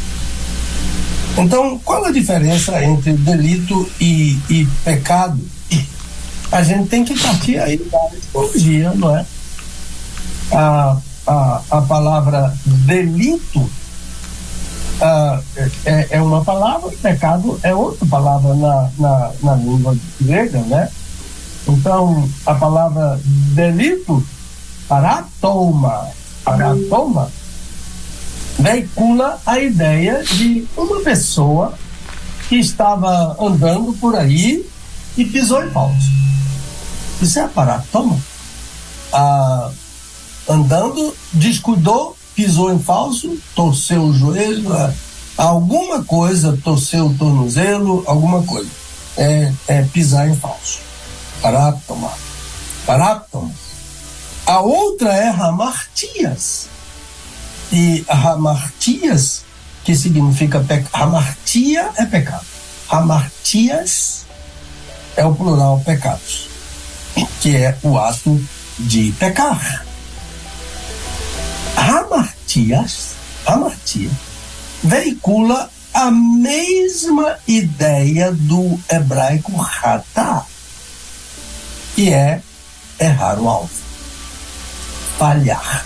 Então, qual a diferença entre delito e pecado? A gente tem que partir aí da etimologia, não é? A palavra delito é uma palavra, pecado é outra palavra na língua grega, né? Então, a palavra delito, paratoma, veicula a ideia de uma pessoa que estava andando por aí e pisou em falso. Isso é paratoma. Andando, descuidou, pisou em falso, torceu o joelho, alguma coisa, torceu o tornozelo, alguma coisa. É pisar em falso. Paráptoma. A outra é hamartias. E hamartias, que significa hamartia é pecado. Hamartias é o plural pecados, que é o ato de pecar. Hamartia veicula a mesma ideia do hebraico hatá, que é errar o alvo, falhar.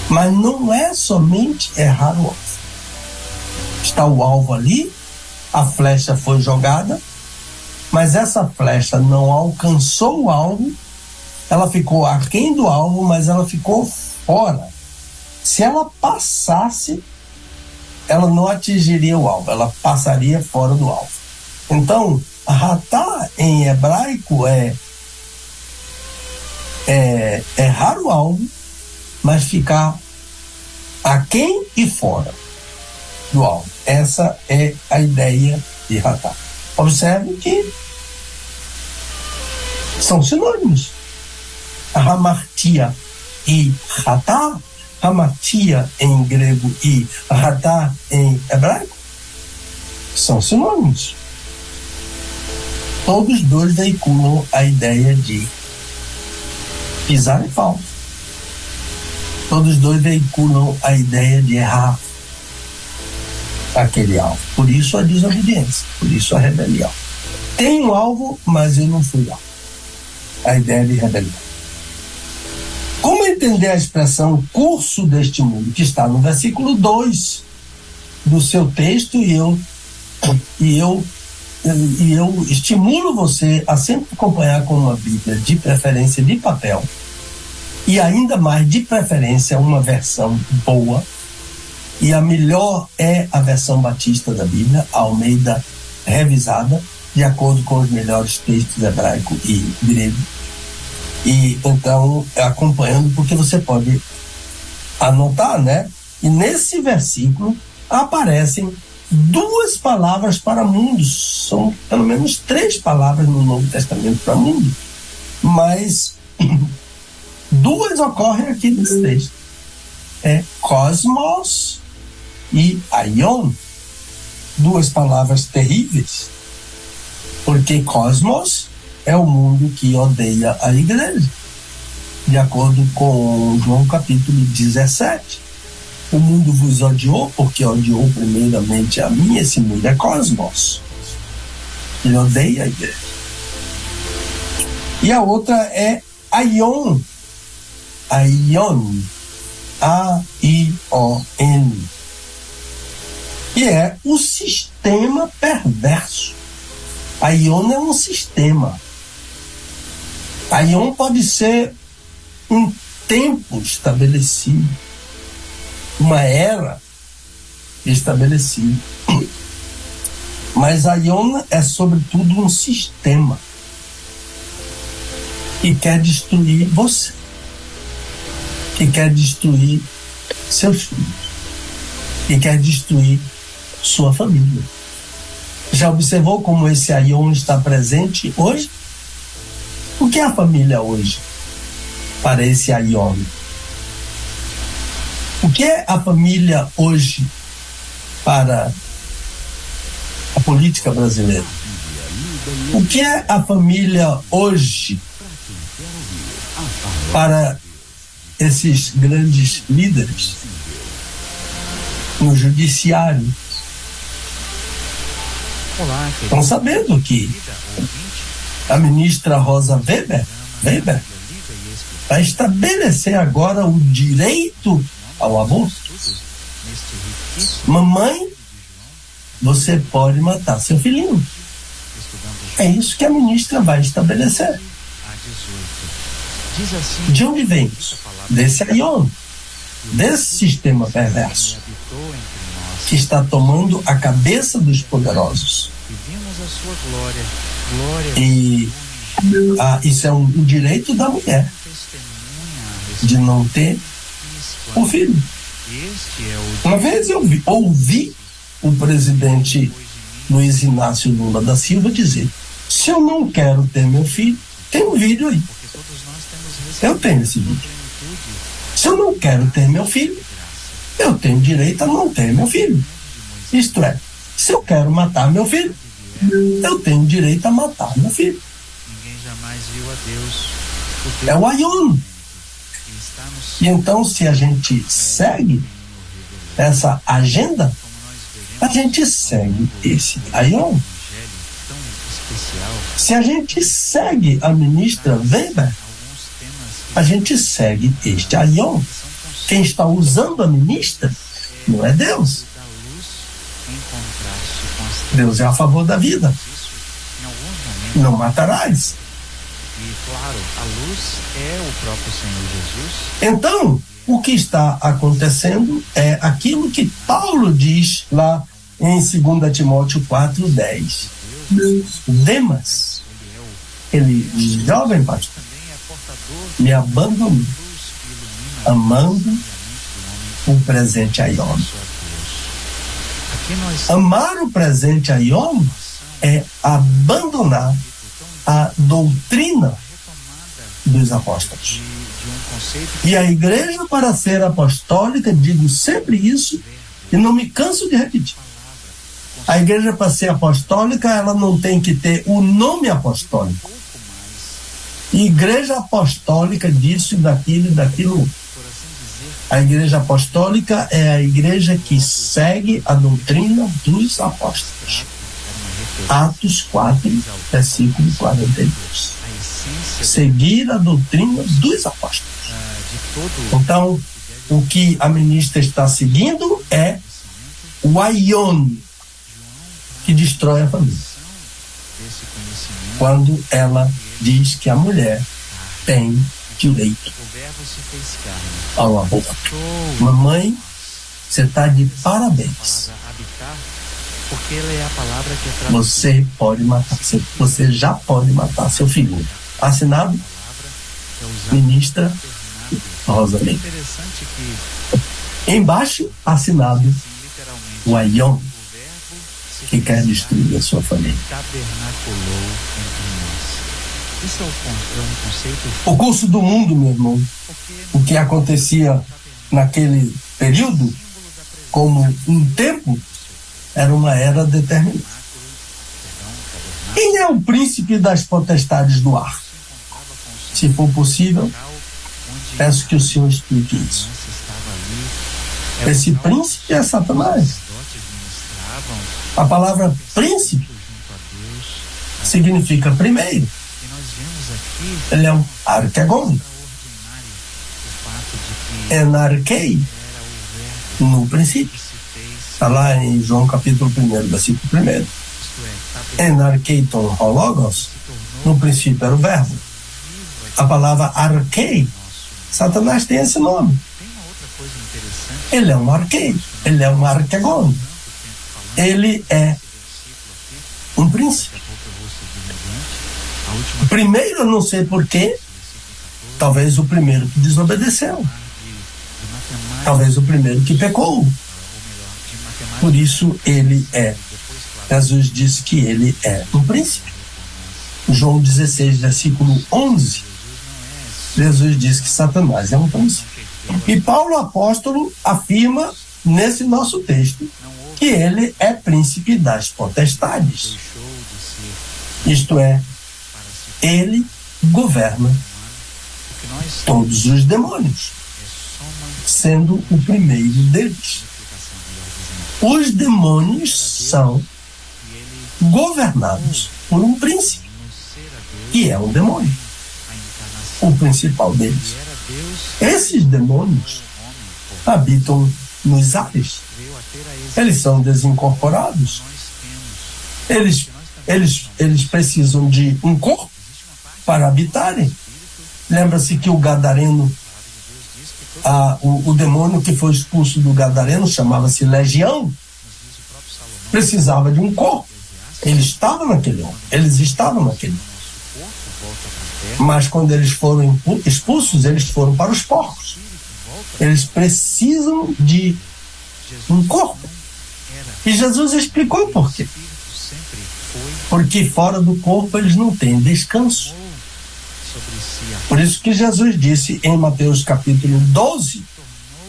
Mas não é somente errar o alvo. Está o alvo ali, a flecha foi jogada, mas essa flecha não alcançou o alvo, ela ficou aquém do alvo, mas ela ficou fora. Se ela passasse, ela não atingiria o alvo, ela passaria fora do alvo. Então, hatá em hebraico é errar o alvo, mas ficar aquém e fora do alvo. Essa é a ideia de hatá. Observe que são sinônimos. Hamartia e hatá, hamartia em grego e hatá em hebraico, são sinônimos. Todos dois veiculam a ideia de pisar em falso. Todos dois veiculam a ideia de errar aquele alvo. Por isso a desobediência, por isso a rebelião. Tem um alvo, mas eu não fui lá. A ideia de rebelião. Como entender a expressão curso deste mundo, que está no versículo 2 do seu texto, e eu estimulo você a sempre acompanhar com uma Bíblia, de preferência de papel, e ainda mais de preferência uma versão boa, e a melhor é a versão batista da Bíblia, a Almeida revisada, de acordo com os melhores textos hebraico e grego. E então, acompanhando, porque você pode anotar, né? E nesse versículo aparecem duas palavras para mundo. São pelo menos 3 palavras no Novo Testamento para mundo, mas duas ocorrem aqui nesse texto. É cosmos e aion. Duas palavras terríveis, porque cosmos é o mundo que odeia a igreja, de acordo com João capítulo 17. O mundo vos odiou porque odiou primeiramente a mim. Esse mundo é cosmos, ele odeia a igreja. E a outra é aion, aion, A-I-O-N, que é o sistema perverso. Aion é um sistema. Aion pode ser um tempo estabelecido, uma era estabelecida. Mas aion é sobretudo um sistema que quer destruir você, que quer destruir seus filhos, que quer destruir sua família. Já observou como esse aion está presente hoje? O que é a família hoje para esse aion? O que é a família hoje para a política brasileira? O que é a família hoje para esses grandes líderes no judiciário? Estão sabendo que a ministra Rosa Weber vai estabelecer agora o direito ao aborto. Mamãe, você pode matar seu filhinho. É isso que a ministra vai estabelecer. De onde vem isso? Desse aion, desse sistema perverso que está tomando a cabeça dos poderosos. E isso é um direito da mulher, de não ter o filho. Uma vez eu ouvi o presidente Luiz Inácio Lula da Silva dizer: se eu não quero ter meu filho, tem um vídeo aí. Eu tenho esse vídeo. Se eu não quero ter meu filho, eu tenho direito a não ter meu filho. Isto é, se eu quero matar meu filho, eu tenho direito a matar meu filho.
Ninguém jamais viu a Deus.
É o Aion. E então, se a gente segue essa agenda, a gente segue esse Aion. Se a gente segue a ministra Weber, a gente segue este Aion. Quem está usando a ministra não é Deus. Deus é a favor da vida. Não matarás.
E claro, a luz é o próprio Senhor Jesus.
Então, o que está acontecendo é aquilo que Paulo diz lá em 2 Timóteo 4:10. Demas, ele, jovem pastor, me abandonou, amando o presente Aion. Amar o presente Aion é abandonar a doutrina dos apóstolos. E a igreja, para ser apostólica, digo sempre isso e não me canso de repetir. A igreja, para ser apostólica, ela não tem que ter o nome apostólico. Igreja apostólica disso, daquilo e daquilo. A igreja apostólica é a igreja que segue a doutrina dos apóstolos. Atos 4, versículo 42. Seguir a doutrina dos apóstolos. Então, o que a ministra está seguindo é o Aion, que destrói a família. Quando ela diz que a mulher tem direito ao aborto. Mamãe, você está de parabéns. Você pode matar, você já pode matar seu filho. Assinado, ministra Rosa Lima. Embaixo, assinado, o Aion, que quer destruir a sua família. O curso do mundo, meu irmão, o que acontecia naquele período, como um tempo, era uma era determinada. Quem é o príncipe das potestades do ar? Se for possível, peço que o Senhor explique isso. Esse príncipe é Satanás. A palavra príncipe significa primeiro. Ele é um arquegon. Enarquei no princípio. Está lá em João capítulo 1, versículo 1. Enarqueiton hologos, no princípio era o verbo. A palavra arquei, Satanás tem esse nome. Ele é um arquei, ele é um arquegon. Ele é um príncipe. Primeiro, eu não sei porquê, talvez o primeiro que desobedeceu. Talvez o primeiro que pecou. Por isso ele é. Jesus disse que ele é um príncipe. João 16, versículo 11. Jesus diz que Satanás é um príncipe. E Paulo apóstolo afirma nesse nosso texto que ele é príncipe das potestades. Isto é, ele governa todos os demônios, sendo o primeiro deles. Os demônios são governados por um príncipe, que é um demônio, o principal deles. Esses demônios habitam nos ares. Eles são desincorporados. Eles precisam de um corpo para habitarem. Lembra-se que o gadareno, o demônio que foi expulso do gadareno, chamava-se Legião, precisava de um corpo. Eles estavam naquele homem. Mas quando eles foram expulsos, eles foram para os porcos. Eles precisam de um corpo. E Jesus explicou por quê. Porque fora do corpo eles não têm descanso. Por isso que Jesus disse em Mateus capítulo 12,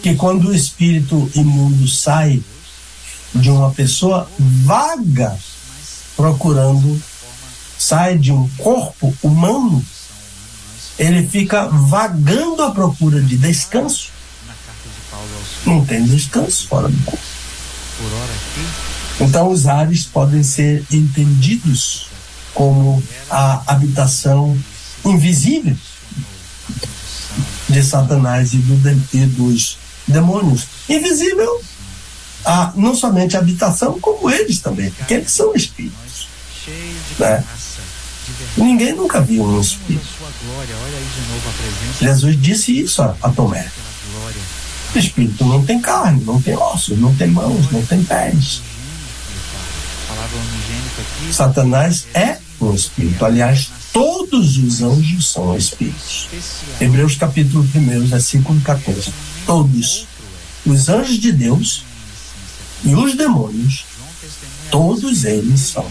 que quando o espírito imundo sai de uma pessoa, vaga procurando, sai de um corpo humano, ele fica vagando à procura de descanso. Não tem descanso fora do corpo. Então os ares podem ser entendidos como a habitação invisível de Satanás e dos demônios. Invisível, não somente a habitação, como eles também, porque eles são espíritos, né? Ninguém nunca viu um espírito. Jesus disse isso a Tomé. O espírito não tem carne, não tem ossos, não tem mãos, não tem pés. Satanás é um espírito. Aliás, todos os anjos são espíritos. Hebreus capítulo 1, versículo 14. Todos os anjos de Deus e os demônios, todos eles são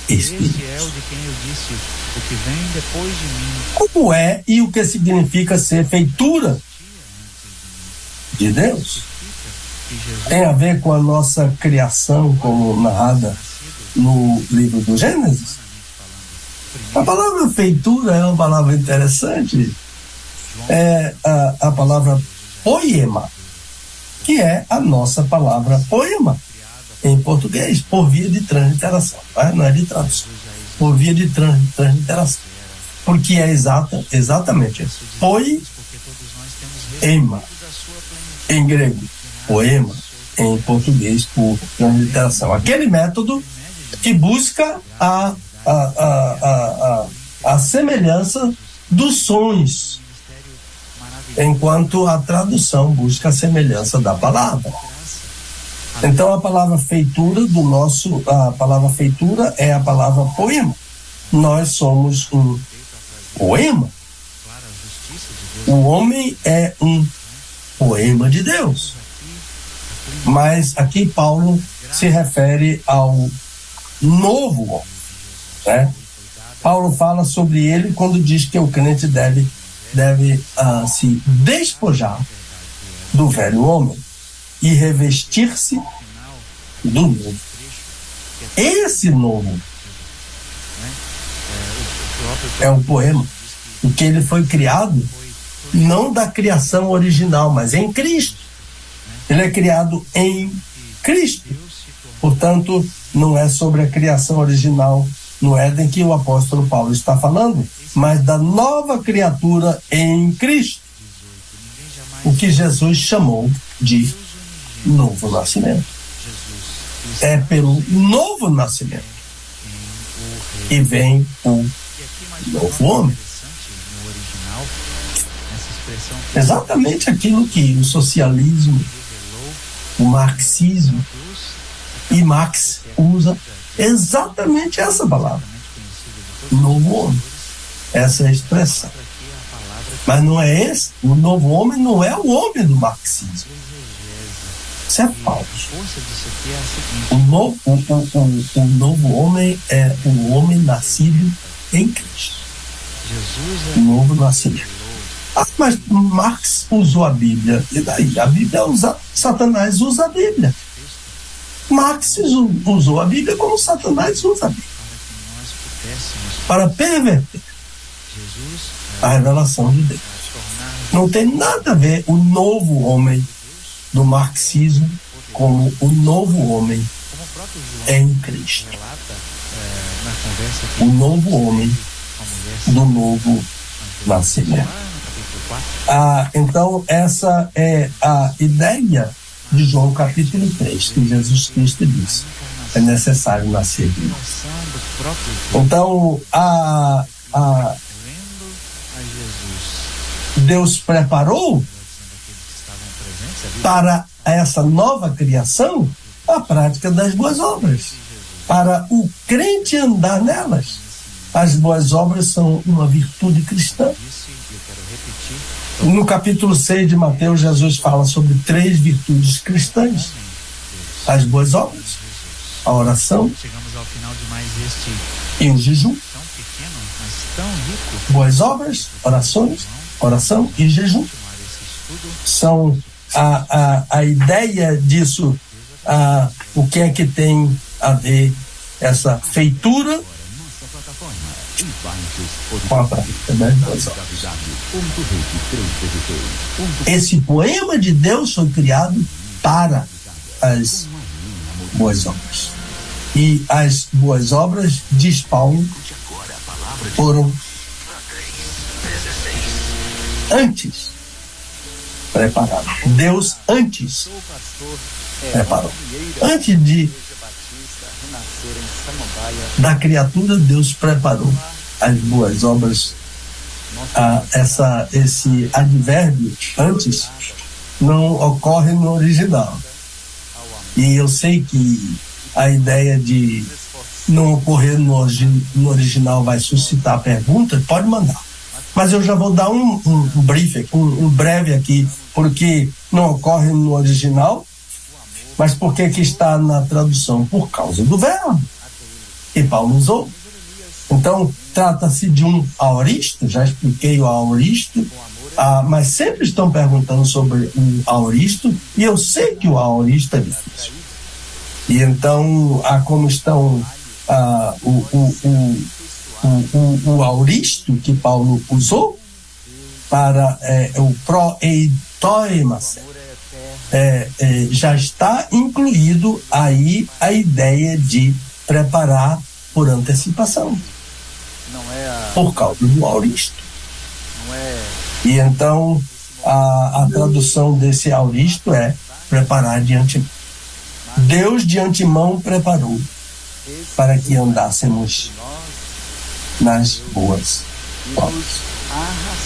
espíritos. Como é e o que significa ser feitura de Deus? Tem a ver com a nossa criação, como narrada no livro do Gênesis. A palavra feitura é uma palavra interessante. É a palavra poema, que é a nossa palavra poema em português, por via de transliteração, não é de tradução, por via de transliteração, porque é exatamente poema em grego, poema em português por transliteração, aquele método que busca a semelhança dos sons, enquanto a tradução busca a semelhança da palavra. Então a palavra feitura a palavra feitura é a palavra poema. Nós somos um poema. O homem é um poema de Deus. Mas aqui Paulo se refere ao novo homem, né? Paulo fala sobre ele quando diz que o crente deve se despojar do velho homem e revestir-se do novo. Esse novo é um poema, porque ele foi criado não da criação original, mas em Cristo. Ele é criado em Cristo. Portanto, não é sobre a criação original no Éden que o apóstolo Paulo está falando, mas da nova criatura em Cristo, o que Jesus chamou de novo nascimento. É pelo novo nascimento que vem o novo homem. Exatamente aquilo que o socialismo, o marxismo e Marx usa, exatamente essa palavra, novo homem, essa é a expressão. Mas não é esse, o novo homem não é o homem do marxismo. Isso é falso. O novo homem é o homem nascido em Cristo. O novo nascimento. Mas Marx usou a Bíblia, e daí? A Bíblia Satanás usa a Bíblia. Marx usou a Bíblia como Satanás usa a Bíblia, para perverter a revelação de Deus. Não tem nada a ver o novo homem do marxismo como o novo homem em Cristo. O novo homem do novo nascimento. Então essa é a ideia de João capítulo 3, que Jesus Cristo disse: é necessário nascer de novo. Então Deus preparou para essa nova criação a prática das boas obras, para o crente andar nelas. As boas obras são uma virtude cristã. No capítulo 6 de Mateus, Jesus fala sobre 3 virtudes cristãs: as boas obras, a oração e o jejum.
pequeno, mas tão rico.
Boas obras, oração e jejum são a ideia disso. O que é que tem a ver essa feitura com a prática das boas obras? Esse poema de Deus foi criado para as boas obras. E as boas obras, diz Paulo, foram antes preparadas. Deus antes preparou. Antes da criatura, Deus preparou as boas obras. Esse advérbio antes não ocorre no original. E eu sei que a ideia de não ocorrer no original vai suscitar perguntas, pode mandar. Mas eu já vou dar um brief, um breve aqui, porque não ocorre no original, mas por que está na tradução? Por causa do verbo que Paulo usou. Então, trata-se de um aoristo, já expliquei o aoristo, mas sempre estão perguntando sobre o aoristo, e eu sei que o aoristo é difícil. E então, como estão o aoristo que Paulo usou para o proeitoimas, já está incluído aí a ideia de preparar por antecipação, por causa do aoristo. E então a tradução desse aoristo é preparar de antemão. Deus de antemão preparou para que andássemos nas boas obras,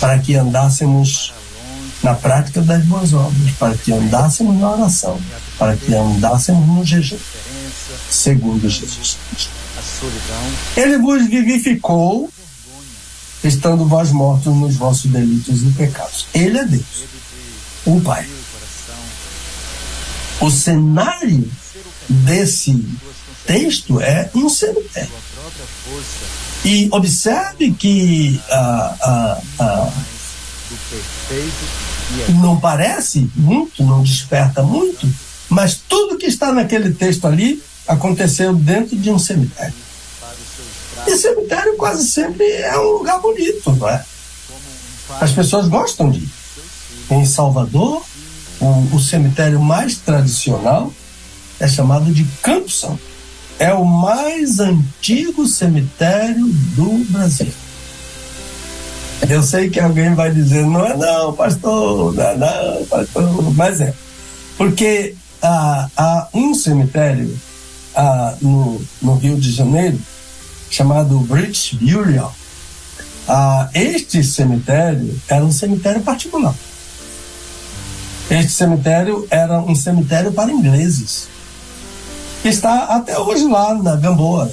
para que andássemos na prática das boas obras, para que andássemos na oração, para que andássemos no jejum, segundo Jesus Cristo. Ele vos vivificou, estando vós mortos nos vossos delitos e pecados. Ele é Deus, o Pai. O cenário desse texto é um cemitério. E observe que não parece muito, não desperta muito, mas tudo que está naquele texto ali aconteceu dentro de um cemitério. E cemitério quase sempre é um lugar bonito, não é? As pessoas gostam de ir. Em Salvador, o cemitério mais tradicional é chamado de Campo Santo. É o mais antigo cemitério do Brasil. Eu sei que alguém vai dizer, não é não, pastor, mas é. Porque há um cemitério no Rio de Janeiro, chamado British Burial. Este cemitério era um cemitério particular. Este cemitério era um cemitério para ingleses. Está até hoje lá na Gamboa.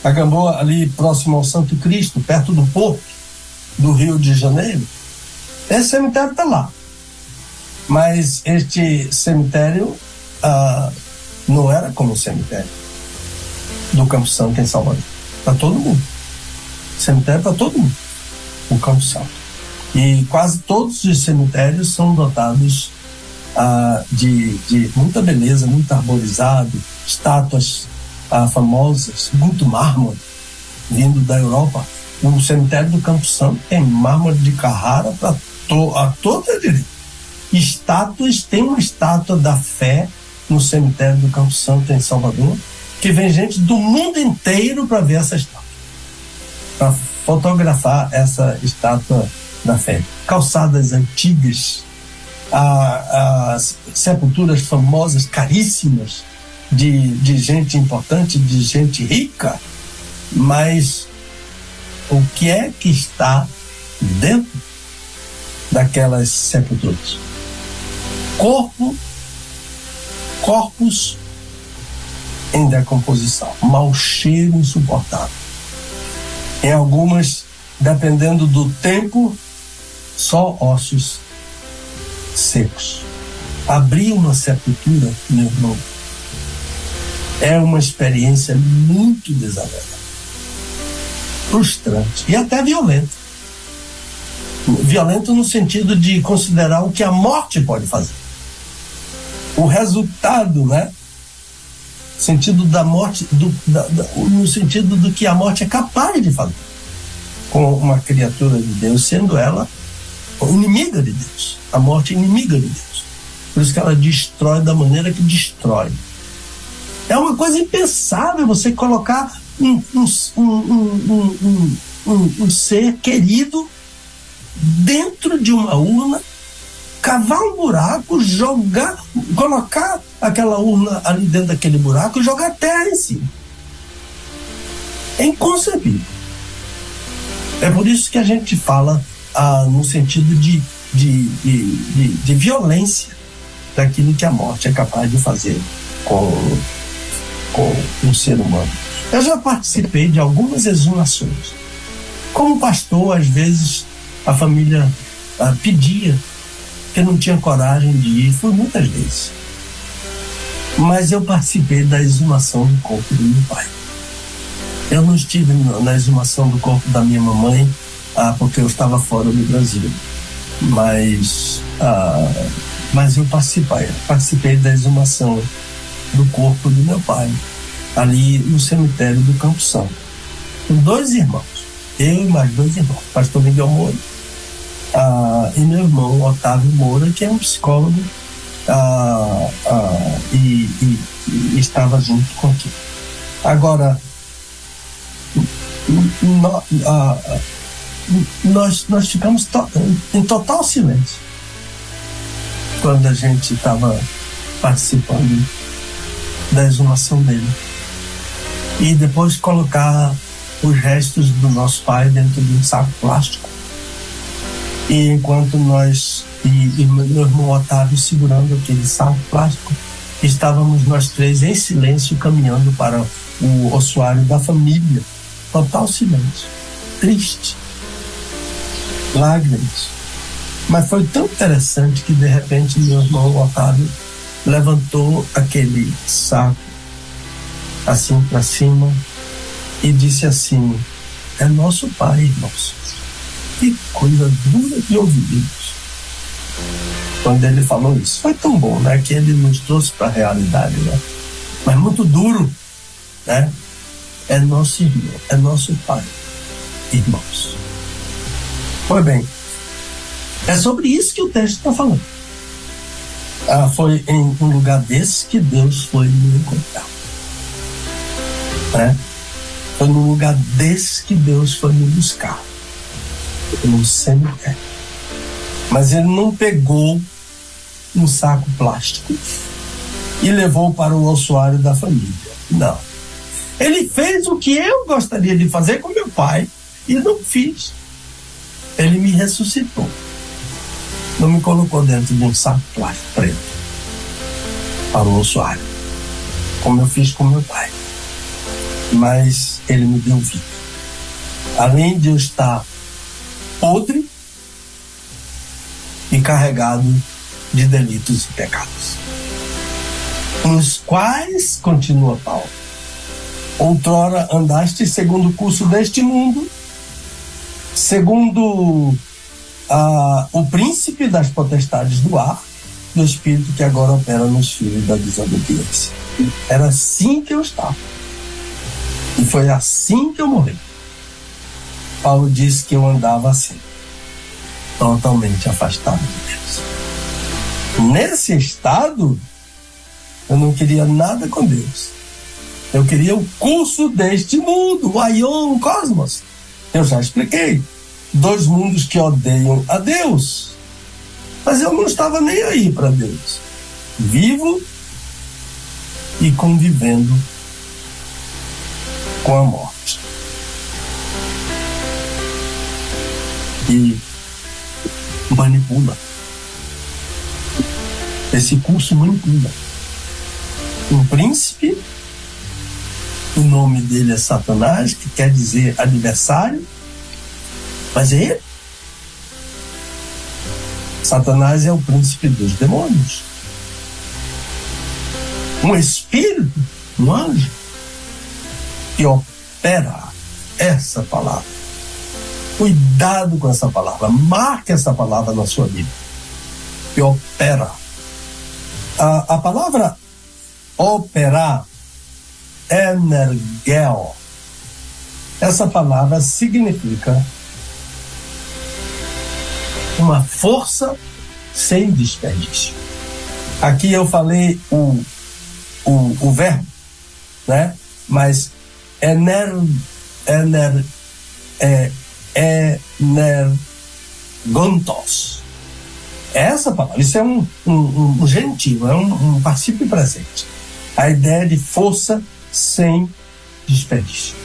A Gamboa, ali próximo ao Santo Cristo, perto do Porto do Rio de Janeiro. Esse cemitério está lá. Mas este cemitério não era como o cemitério do Campo Santo em Salvador. Para todo mundo. Cemitério para todo mundo. O Campo Santo. E quase todos os cemitérios são dotados de muita beleza, muito arborizado, estátuas famosas, muito mármore vindo da Europa. O cemitério do Campo Santo tem mármore de Carrara para toda a direita. Estátuas, tem uma estátua da fé no cemitério do Campo Santo em Salvador, que vem gente do mundo inteiro para ver essa estátua, para fotografar essa estátua da fé. Calçadas antigas, sepulturas famosas, caríssimas, de gente importante, de gente rica, mas o que é que está dentro daquelas sepulturas? Corpos em decomposição, mau cheiro insuportável. Em algumas, dependendo do tempo, só ossos secos. Abrir uma sepultura, meu irmão, é uma experiência muito desagradável. frustrante e até violento. Violento no sentido de considerar o que a morte pode fazer. O resultado, né? Sentido da morte, no sentido do que a morte é capaz de fazer com uma criatura de Deus, sendo ela inimiga de Deus. A morte é inimiga de Deus. Por isso que ela destrói da maneira que destrói. É uma coisa impensável você colocar um ser querido dentro de uma urna, cavar um buraco, colocar aquela urna ali dentro daquele buraco e jogar terra em cima. É inconcebível. É por isso que a gente fala no sentido de violência daquilo que a morte é capaz de fazer com um ser humano. Eu já participei de algumas exumações. Como pastor, às vezes a família pedia, que eu não tinha coragem de ir, foi muitas vezes. Mas eu participei da exumação do corpo do meu pai. Eu não estive na exumação do corpo da minha mamãe, porque eu estava fora do Brasil. Mas eu participei da exumação do corpo do meu pai, ali no cemitério do Campo Santo, com 2 irmãos, eu e mais 2 irmãos, pastor Miguel Moura e meu irmão Otávio Moura, que é um psicólogo, e estava junto com aquilo. Agora, nós ficamos em total silêncio quando a gente estava participando da exumação dele, e depois colocar os restos do nosso pai dentro de um saco plástico, e enquanto nós e meu irmão Otávio segurando aquele saco plástico, estávamos nós 3 em silêncio caminhando para o ossuário da família. Total silêncio, triste, lágrimas. Mas foi tão interessante que de repente meu irmão Otávio levantou aquele saco assim para cima e disse assim: é nosso pai, irmãos. Que coisa dura de ouvir isso. Quando ele falou isso, foi tão bom, né? Que ele nos trouxe para a realidade, né? Mas muito duro, né? É nosso irmão, é nosso pai, irmãos. Pois bem, é sobre isso que o texto está falando. Foi em um lugar desse que Deus foi me encontrar, né? Foi num lugar desse que Deus foi me buscar, no cemitério. Mas ele não pegou um saco plástico e levou para o ossuário da família. Não. Ele fez o que eu gostaria de fazer com meu pai e não fiz. Ele me ressuscitou. Não me colocou dentro de um saco plástico preto para o ossuário, como eu fiz com meu pai. Mas ele me deu vida. Além de eu estar podre e carregado de delitos e pecados, nos quais, continua Paulo, outrora andaste segundo o curso deste mundo, segundo o príncipe das potestades do ar, do espírito que agora opera nos filhos da desobediência. Era assim que eu estava. E foi assim que eu morri. Paulo disse que eu andava assim, totalmente afastado de Deus. Nesse estado, eu não queria nada com Deus. Eu queria o curso deste mundo, o aion, o cosmos. Eu já expliquei. 2 mundos que odeiam a Deus. Mas eu não estava nem aí para Deus. Vivo e convivendo com a morte. E manipula. Esse curso manipula. Um príncipe, o nome dele é Satanás, que quer dizer adversário, mas é ele. Satanás é o príncipe dos demônios. Um espírito, um anjo, que opera essa palavra. Cuidado com essa palavra. Marque essa palavra na sua Bíblia. E opera. A palavra operar, energel, essa palavra significa uma força sem desperdício. Aqui eu falei o verbo, né? Mas energontos. Essa palavra, isso é um genitivo, é um particípio presente. A ideia de força sem desperdício.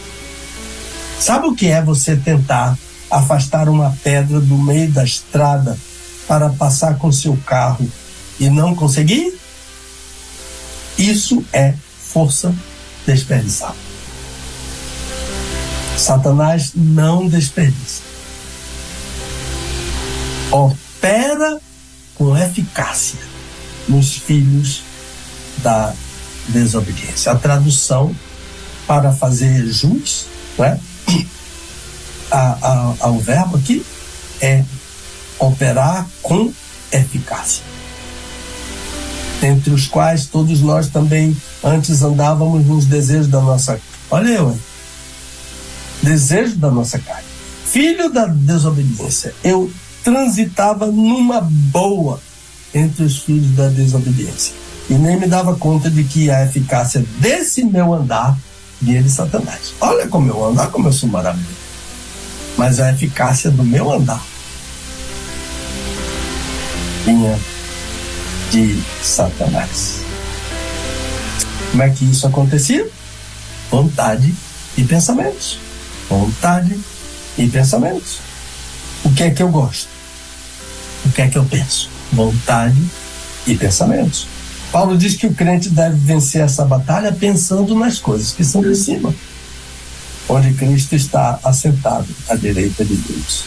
Sabe o que é você tentar afastar uma pedra do meio da estrada para passar com seu carro e não conseguir? Isso é força desperdiçada. Satanás não desperdiça. Opera com eficácia nos filhos da desobediência. A tradução para fazer jus, né, ao verbo aqui é operar com eficácia. Entre os quais todos nós também antes andávamos nos desejos da nossa... Olha eu, desejo da nossa carne. Filho da desobediência. Eu transitava numa boa entre os filhos da desobediência. E nem me dava conta de que a eficácia desse meu andar vinha de Satanás. Olha como eu ando, olha como eu sou maravilhoso. Mas a eficácia do meu andar vinha de Satanás. Como é que isso acontecia? Vontade e pensamentos. Vontade e pensamentos. O que é que eu gosto? O que é que eu penso? Vontade e pensamentos. Paulo diz que o crente deve vencer essa batalha pensando nas coisas que são de cima, onde Cristo está assentado à direita de Deus.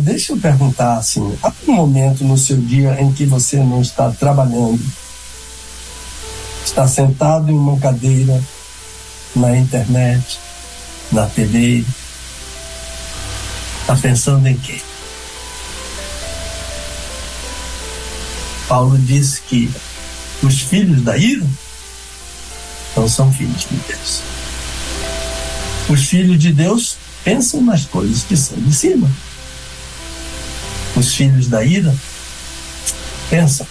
Deixa eu perguntar assim, há um momento no seu dia em que você não está trabalhando, está sentado em uma cadeira, na internet, na TV, está pensando em quê? Paulo diz que os filhos da ira não são filhos de Deus. Os filhos de Deus pensam nas coisas que são de cima. Os filhos da ira pensam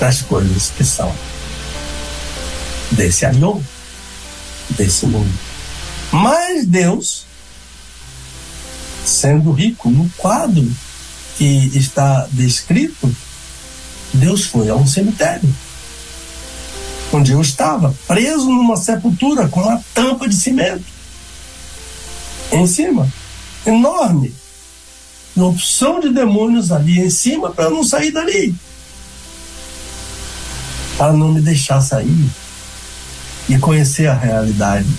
nas coisas que são desse alhão, desse mundo. Mas Deus, sendo rico no quadro que está descrito, Deus foi a um cemitério, onde eu estava, preso numa sepultura com uma tampa de cimento em cima, enorme, uma opção de demônios ali em cima para eu não sair dali, para não me deixar sair e conhecer a realidade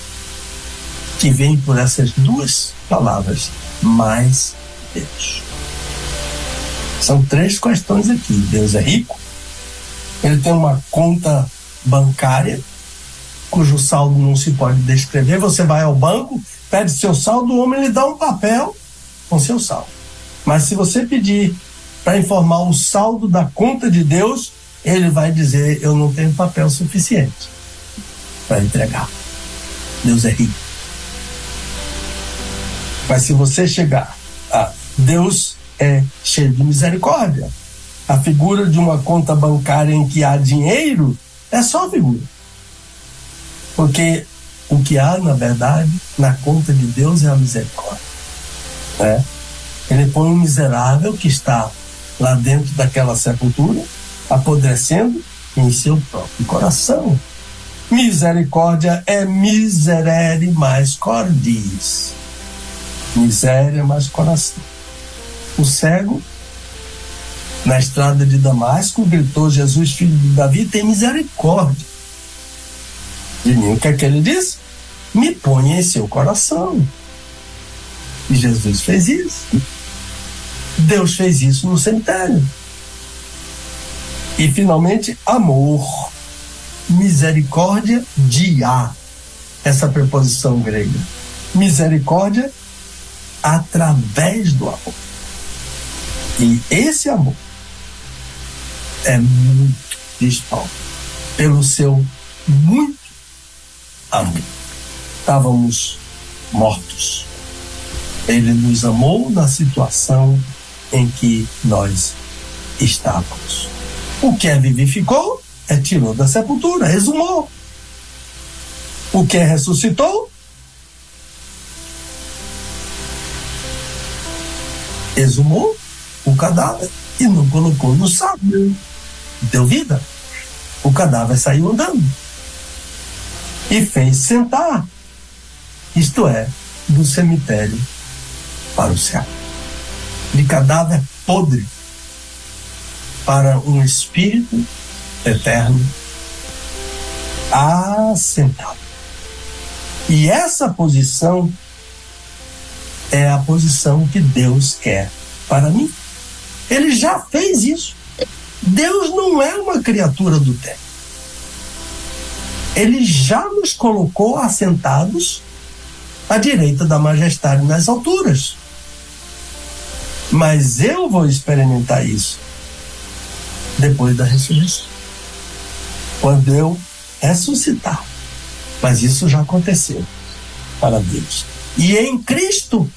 que vem por essas duas palavras: mais Deus. São três questões aqui. Deus é rico, ele tem uma conta bancária cujo saldo não se pode descrever. Você vai ao banco, pede seu saldo, o homem lhe dá um papel com seu saldo. Mas se você pedir para informar o saldo da conta de Deus, ele vai dizer: eu não tenho papel suficiente para entregar. Deus é rico. Mas se você chegar a Deus é cheio de misericórdia, a figura de uma conta bancária em que há dinheiro é só figura. Porque o que há, na verdade, na conta de Deus é a misericórdia. Né? Ele põe um miserável que está lá dentro daquela sepultura, apodrecendo em seu próprio coração. Misericórdia é miserere mais cordis. Miséria mais coração. O cego, na estrada de Damasco, gritou: Jesus, filho de Davi, tem misericórdia de mim. O que é que ele disse? Me ponha em seu coração. E Jesus fez isso. Deus fez isso no cemitério. E finalmente, amor, misericórdia, dia. essa preposição grega. Misericórdia através do amor. E esse amor é muito, diz Paulo, pelo seu muito amor. Estávamos mortos. Ele nos amou na situação em que nós estávamos. O que vivificou, tirou da sepultura, exumou. O que ressuscitou, exumou o cadáver e não colocou no saco. Deu vida. O cadáver saiu andando e fez sentar, isto é, do cemitério para o céu. De cadáver podre para um espírito eterno assentado. E essa posição é a posição que Deus quer para mim. Ele já fez isso. Deus não é uma criatura do tempo. Ele já nos colocou assentados à direita da majestade nas alturas. Mas eu vou experimentar isso depois da ressurreição. Quando eu ressuscitar. Mas isso já aconteceu para Deus. E em Cristo,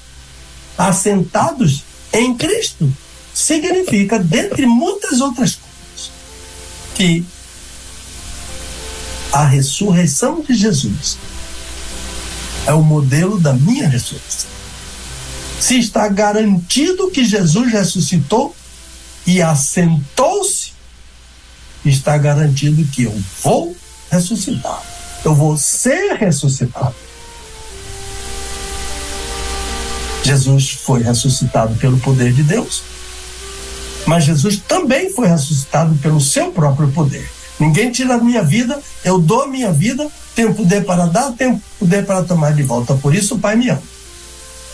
assentados em Cristo, significa, dentre muitas outras coisas, que a ressurreição de Jesus é o modelo da minha ressurreição. Se está garantido que Jesus ressuscitou e assentou-se, está garantido que eu vou ressuscitar. Eu vou ser ressuscitado. Jesus foi ressuscitado pelo poder de Deus, mas Jesus também foi ressuscitado pelo seu próprio poder. Ninguém tira a minha vida, eu dou a minha vida, tenho poder para dar, tenho poder para tomar de volta. Por isso o Pai me ama,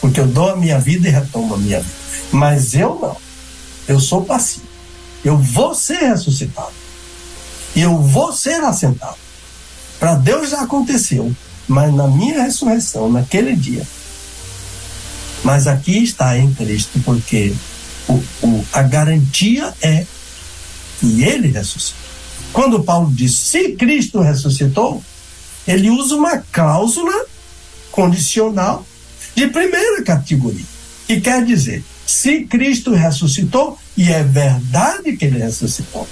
porque eu dou a minha vida e retomo a minha vida. Mas eu não, eu sou passivo. Eu vou ser ressuscitado e eu vou ser assentado. Para Deus já aconteceu, mas na minha ressurreição, naquele dia. Mas aqui está em Cristo, porque a garantia é que Ele ressuscitou. Quando Paulo diz, se Cristo ressuscitou, ele usa uma cláusula condicional de primeira categoria, que quer dizer, se Cristo ressuscitou, e é verdade que Ele ressuscitou,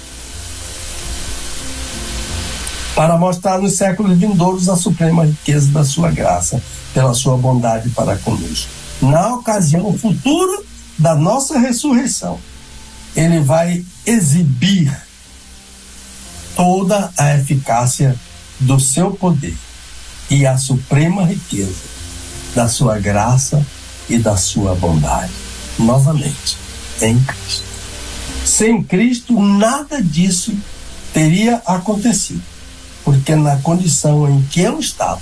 para mostrar nos séculos vindouros a suprema riqueza da sua graça, pela sua bondade para conosco. Na ocasião futura da nossa ressurreição, Ele vai exibir toda a eficácia do seu poder e a suprema riqueza da sua graça e da sua bondade, novamente, em Cristo. Sem Cristo, nada disso teria acontecido, porque na condição em que eu estava,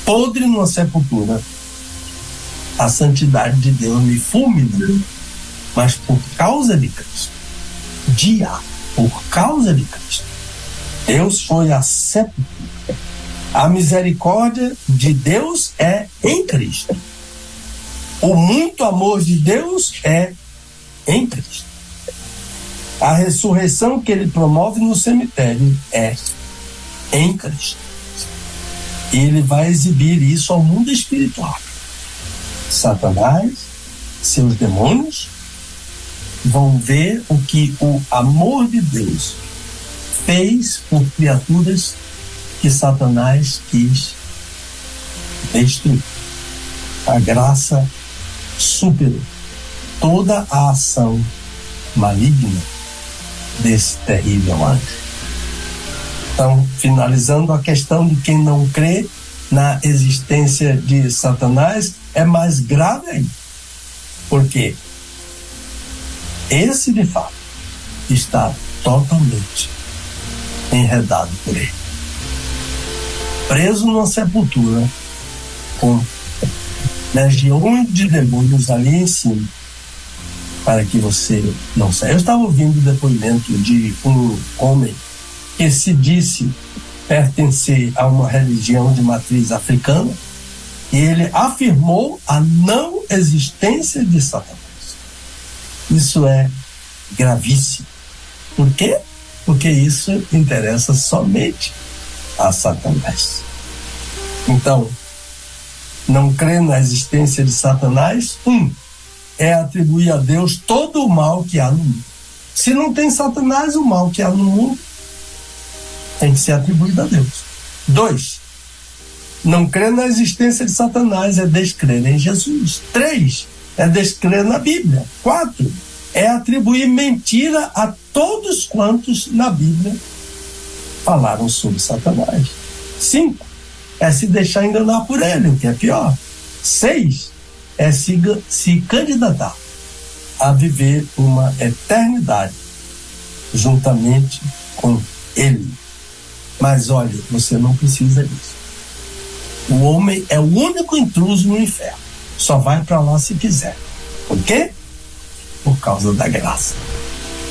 podre numa sepultura, a santidade de Deus me fulminou, mas por causa de Cristo, por causa de Cristo, Deus foi a sepultura. A misericórdia de Deus é em Cristo. O muito amor de Deus é em Cristo. A ressurreição que Ele promove no cemitério é em Cristo. E Ele vai exibir isso ao mundo espiritual. Satanás, seus demônios, vão ver o que o amor de Deus fez por criaturas que Satanás quis destruir. A graça superou toda a ação maligna desse terrível anjo. Então, finalizando a questão de quem não crê na existência de Satanás, é mais grave ainda, porque esse de fato está totalmente enredado por ele, preso numa sepultura com legiões de demônios ali em cima, para que você não saia. Eu estava ouvindo o depoimento de um homem que se disse pertencer a uma religião de matriz africana e ele afirmou a não existência de Satanás. Isso é gravíssimo. Por quê? Porque isso interessa somente a Satanás. Então, não crer na existência de Satanás, é atribuir a Deus todo o mal que há no mundo. Se não tem Satanás, o mal que há no mundo tem que ser atribuído a Deus. 2, não crer na existência de Satanás é descrer em Jesus. 3, é descrer na Bíblia. 4, é atribuir mentira a todos quantos na Bíblia falaram sobre Satanás. 5, é se deixar enganar por ele, o que é pior. 6, é se candidatar a viver uma eternidade juntamente com ele. Mas olha, você não precisa disso. O homem é o único intruso no inferno. Só vai para lá se quiser. Por quê? Por causa da graça.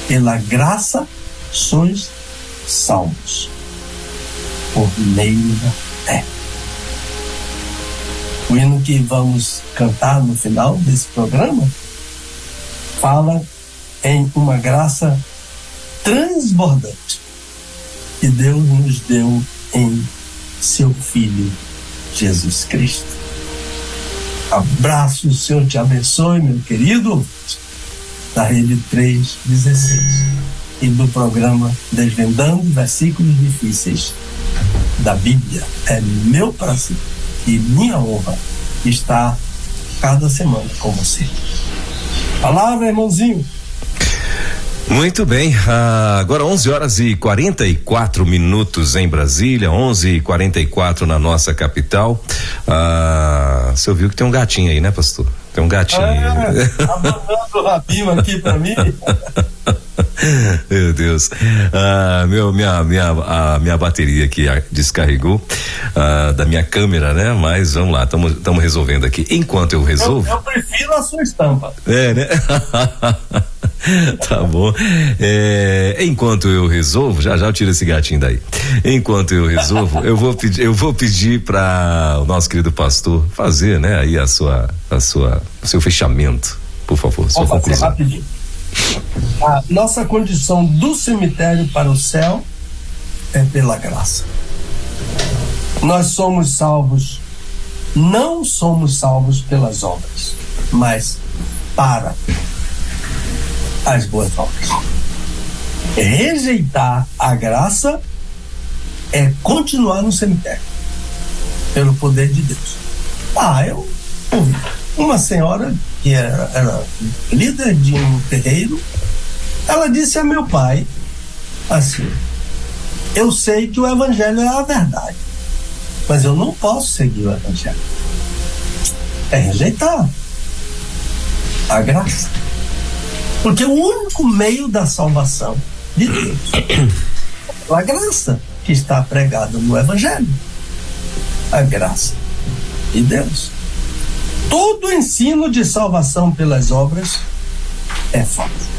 Pela graça sois salvos por meio da fé. O hino que vamos cantar no final desse programa fala em uma graça transbordante que Deus nos deu em seu Filho Jesus Cristo. Abraço, o Senhor te abençoe, meu querido ouvinte, da Rede 316 e do programa Desvendando Versículos Difíceis da Bíblia. É meu prazer e minha honra estar cada semana com você. Palavra, irmãozinho.
Muito bem, agora 11h44 em Brasília, 11h44 na nossa capital. Você ouviu que tem um gatinho aí, né, pastor? Tem um gatinho aí.
Tá mandando o rabinho aqui pra mim.
Meu Deus, minha bateria aqui descarregou da minha câmera, né? Mas vamos lá, estamos resolvendo aqui. Enquanto eu resolvo.
Eu prefiro a sua estampa.
É, né? Tá bom. Enquanto eu resolvo, já eu tiro esse gatinho daí. Enquanto eu resolvo, eu vou pedir para o nosso querido pastor fazer, né? Aí o seu fechamento, por favor, sua conclusão.
Rapidinho. A nossa condição do cemitério para o céu é pela graça. Nós somos salvos, não somos salvos pelas obras, mas para as boas obras. Rejeitar a graça é continuar no cemitério pelo poder de Deus. Eu ouvi uma senhora que era líder de um terreiro. Ela disse a meu pai assim: eu sei que o evangelho é a verdade, mas eu não posso seguir o evangelho. É rejeitar a graça, porque o único meio da salvação de Deus é a graça que está pregada no evangelho. A graça de Deus. Todo ensino de salvação pelas obras é falso.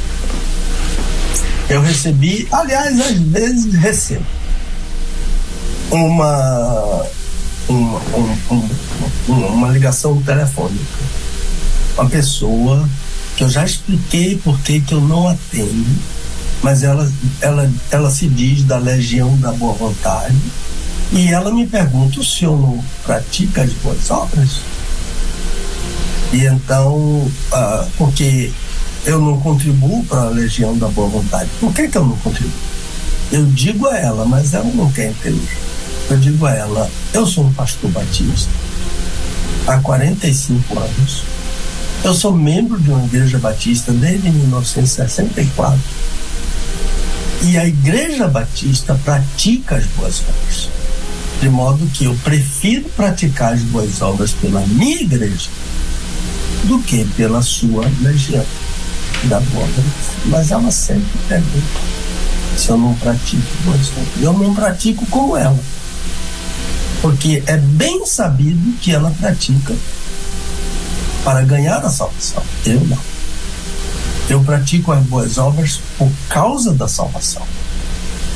Eu recebi, aliás, às vezes recebo uma ligação telefônica. Uma pessoa que eu já expliquei por que eu não atendo, mas ela se diz da Legião da Boa Vontade, e ela me pergunta: o senhor não pratica as boas obras? E então, porque eu não contribuo para a Legião da Boa Vontade. Por que eu não contribuo? Eu digo a ela, mas ela não quer entender. Eu digo a ela: eu sou um pastor batista há 45 anos. Eu sou membro de uma igreja batista desde 1964. E a igreja batista pratica as boas obras. De modo que eu prefiro praticar as boas obras pela minha igreja do que pela sua legião da boa obra. Mas ela sempre pergunta se eu não pratico boas obras. Eu não pratico como ela, porque é bem sabido que ela pratica para ganhar a salvação. Eu não. Eu pratico as boas obras por causa da salvação.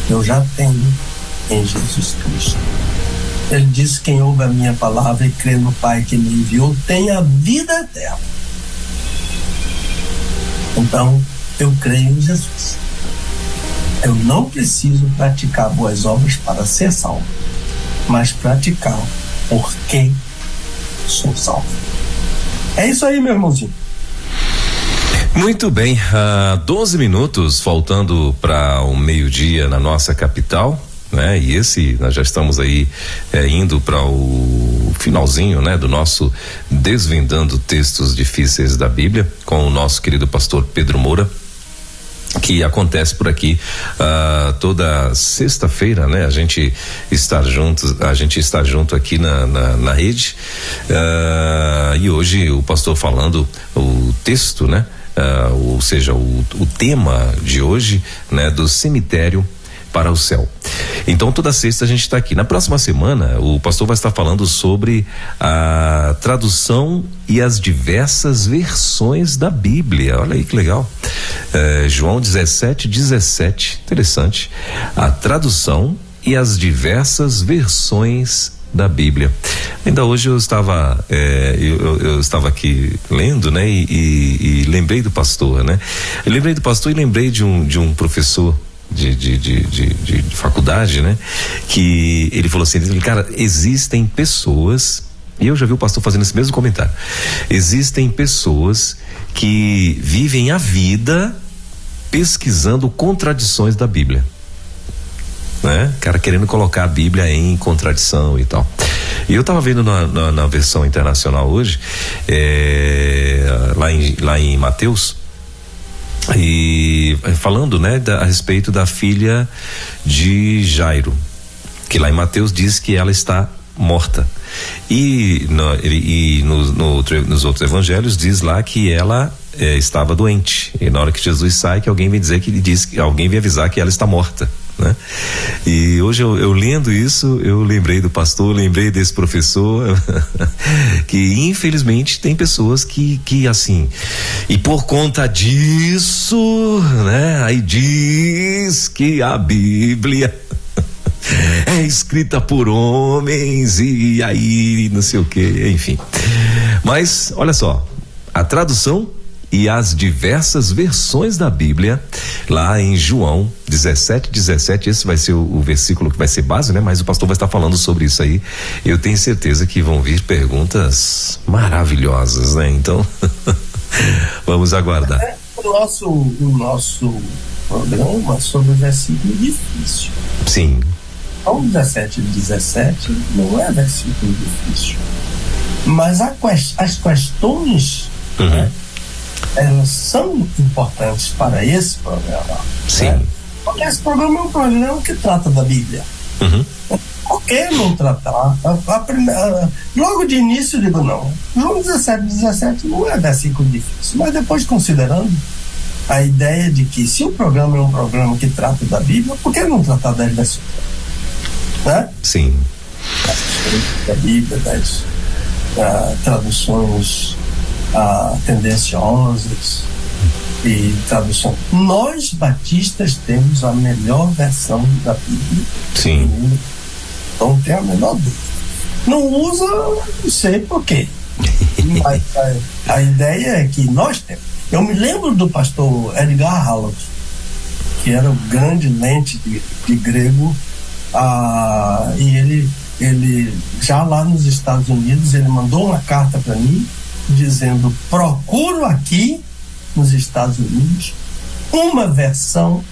Eu já tenho em Jesus Cristo. Ele disse: quem ouve a minha palavra e crê no Pai que me enviou tem a vida eterna. Então, eu creio em Jesus. Eu não preciso praticar boas obras para ser salvo, mas praticar porque sou salvo. É isso aí, meu irmãozinho.
Muito bem, 12 minutos faltando para o meio-dia na nossa capital, né? E nós já estamos aí indo para o finalzinho, né, do nosso Desvendando Textos Difíceis da Bíblia com o nosso querido pastor Pedro Moura, que acontece por aqui toda sexta-feira, né? A gente está junto aqui na rede, e hoje o pastor falando o texto, né? Ou seja, o tema de hoje, né? Do cemitério para o céu. Então toda sexta a gente está aqui. Na próxima semana o pastor vai estar falando sobre a tradução e as diversas versões da Bíblia. Olha aí que legal. João 17:17, interessante. A tradução e as diversas versões da Bíblia. Ainda hoje eu estava eu estava aqui lendo, né? E lembrei do pastor, né? Eu lembrei do pastor e lembrei de um professor de faculdade, né? Que ele falou assim, cara, existem pessoas, e eu já vi o pastor fazendo esse mesmo comentário, existem pessoas que vivem a vida pesquisando contradições da Bíblia, né? Cara, querendo colocar a Bíblia em contradição e tal. E eu tava vendo na versão internacional hoje, lá em Mateus, e falando, né, a respeito da filha de Jairo, que lá em Mateus diz que ela está morta, e nos outros evangelhos diz lá que ela estava doente, e na hora que Jesus sai, que alguém vem dizer que ele diz que alguém vem avisar que ela está morta, né? E hoje eu lendo isso, eu lembrei do pastor, lembrei desse professor que infelizmente tem pessoas que assim, e por conta disso, né, aí diz que a Bíblia é escrita por homens e aí não sei o que, enfim. Mas olha só, a tradução e as diversas versões da Bíblia, lá em João 17:17, esse vai ser o versículo que vai ser base, né? Mas o pastor vai estar falando sobre isso aí. Eu tenho certeza que vão vir perguntas maravilhosas, né? Então, vamos aguardar.
O nosso programa sobre o versículo difícil.
Sim.
O 17:17 não é versículo difícil, mas as questões, né, elas são importantes para esse programa.
Sim.
Né? Porque esse programa é um programa que trata da Bíblia. Por que não tratar? Logo de início eu digo, não, João 17:17 não é versículo difícil, mas depois considerando a ideia de que se o programa é um programa que trata da Bíblia, por que não tratar das versículos? Né?
Sim.
Da Bíblia, das traduções tendenciosas e tradução. Nós batistas temos a melhor versão da Bíblia.
Sim.
Não tem a menor dúvida. Não usa, não sei por quê. Mas a ideia é que nós temos. Eu me lembro do pastor Edgar Hallett, que era o grande lente de grego, e ele já lá nos Estados Unidos, ele mandou uma carta para mim dizendo: procuro aqui nos Estados Unidos uma versão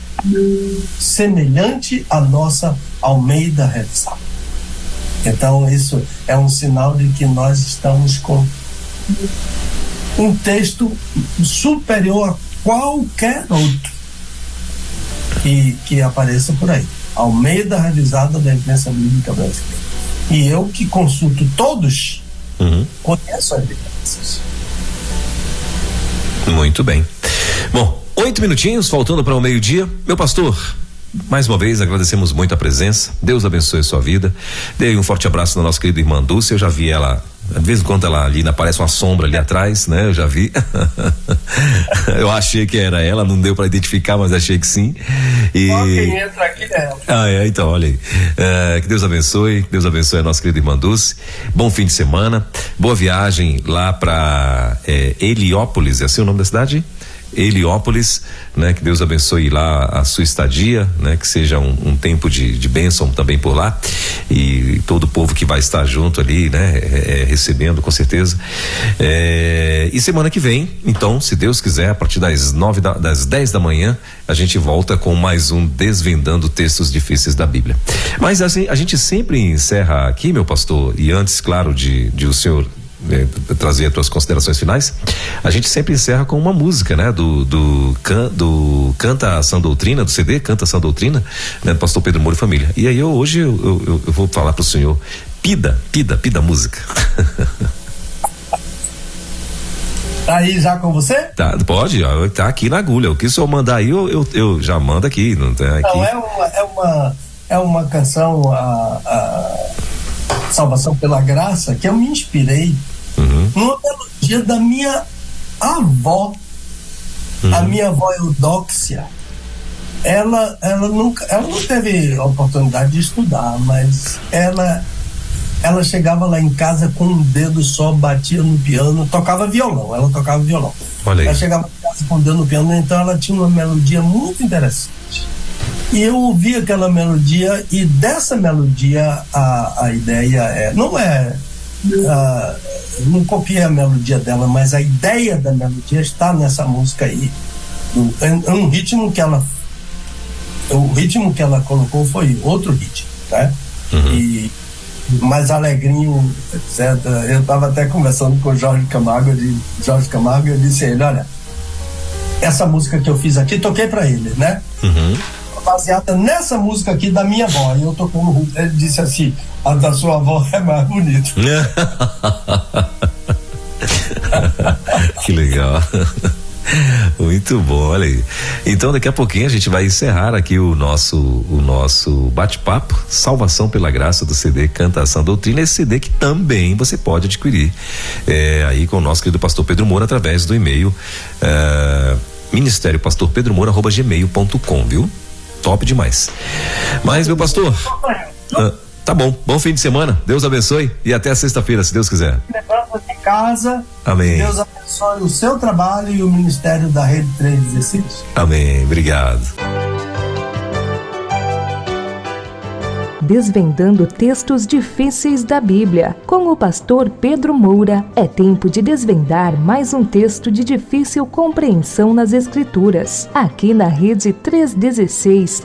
semelhante à nossa Almeida revisada. Então isso é um sinal de que nós estamos com um texto superior a qualquer outro que apareça por aí. Almeida revisada da Imprensa Bíblica Brasileira. E eu, que consulto todos, conheço as diferenças.
Muito bem. Bom, 8 minutinhos faltando para o meio-dia. Meu pastor, mais uma vez agradecemos muito a presença. Deus abençoe a sua vida. Dei um forte abraço na nossa querida irmã Dulce. Eu já vi ela De vez em quando ela ali aparece uma sombra ali atrás, né? Eu já vi. Eu achei que era ela, não deu para identificar, mas achei que sim. E
quem entra aqui é ela.
Então, olha aí. Que Deus abençoe a nossa querida irmã Dulce. Bom fim de semana, boa viagem lá para Heliópolis, é assim o nome da cidade? Heliópolis, né? Que Deus abençoe lá a sua estadia, né? Que seja um tempo de bênção também por lá, e todo o povo que vai estar junto ali, né? Recebendo com certeza. E semana que vem, então, se Deus quiser, a partir das 10 da manhã, a gente volta com mais um Desvendando Textos Difíceis da Bíblia. Mas assim, a gente sempre encerra aqui, meu pastor, e antes, claro, de o senhor trazer as suas considerações finais, a gente sempre encerra com uma música, né? Do Canta a Sã Doutrina, do CD Canta a Sã Doutrina, né? Do pastor Pedro Moura e família. E aí hoje eu vou falar pro senhor, pida a música.
Tá aí já com você?
Tá, pode, ó, tá aqui na agulha. O que o senhor mandar aí, eu já mando aqui, não tem aqui.
Não, é uma canção, a Salvação pela Graça, que eu me inspirei numa melodia da minha avó, a minha avó Eudóxia. Ela não teve a oportunidade de estudar, mas ela chegava lá em casa com um dedo só, batia no piano, ela tocava violão.
Olha aí.
Ela chegava em casa com o dedo no piano, então ela tinha uma melodia muito interessante. E eu ouvi aquela melodia, e dessa melodia a ideia não copiei a melodia dela, mas a ideia da melodia está nessa música aí. O ritmo que ela colocou foi outro ritmo, né? E mais alegrinho, etc. Eu estava até conversando com o Jorge Camargo, eu disse a ele, olha, essa música que eu fiz aqui, toquei para ele, né? Baseada nessa música aqui da minha avó, e eu tocando, ele disse assim, a da sua avó é mais bonita.
Que legal. Muito bom, olha aí. Então daqui a pouquinho a gente vai encerrar aqui o nosso bate-papo, Salvação pela Graça, do CD Canta a Sã Doutrina, esse CD que também você pode adquirir aí com o nosso querido pastor Pedro Moura através do e-mail ministériopastorpedromoura@gmail.com, viu? Top demais. Mas, meu pastor, tá bom fim de semana, Deus abençoe e até sexta-feira, se Deus quiser.
Lembranças de casa.
Amém.
Deus abençoe o seu trabalho e o ministério da Rede 316.
Amém, obrigado.
Desvendando Textos Difíceis da Bíblia, com o pastor Pedro Moura. É tempo de desvendar mais um texto de difícil compreensão nas Escrituras, aqui na Rede 316.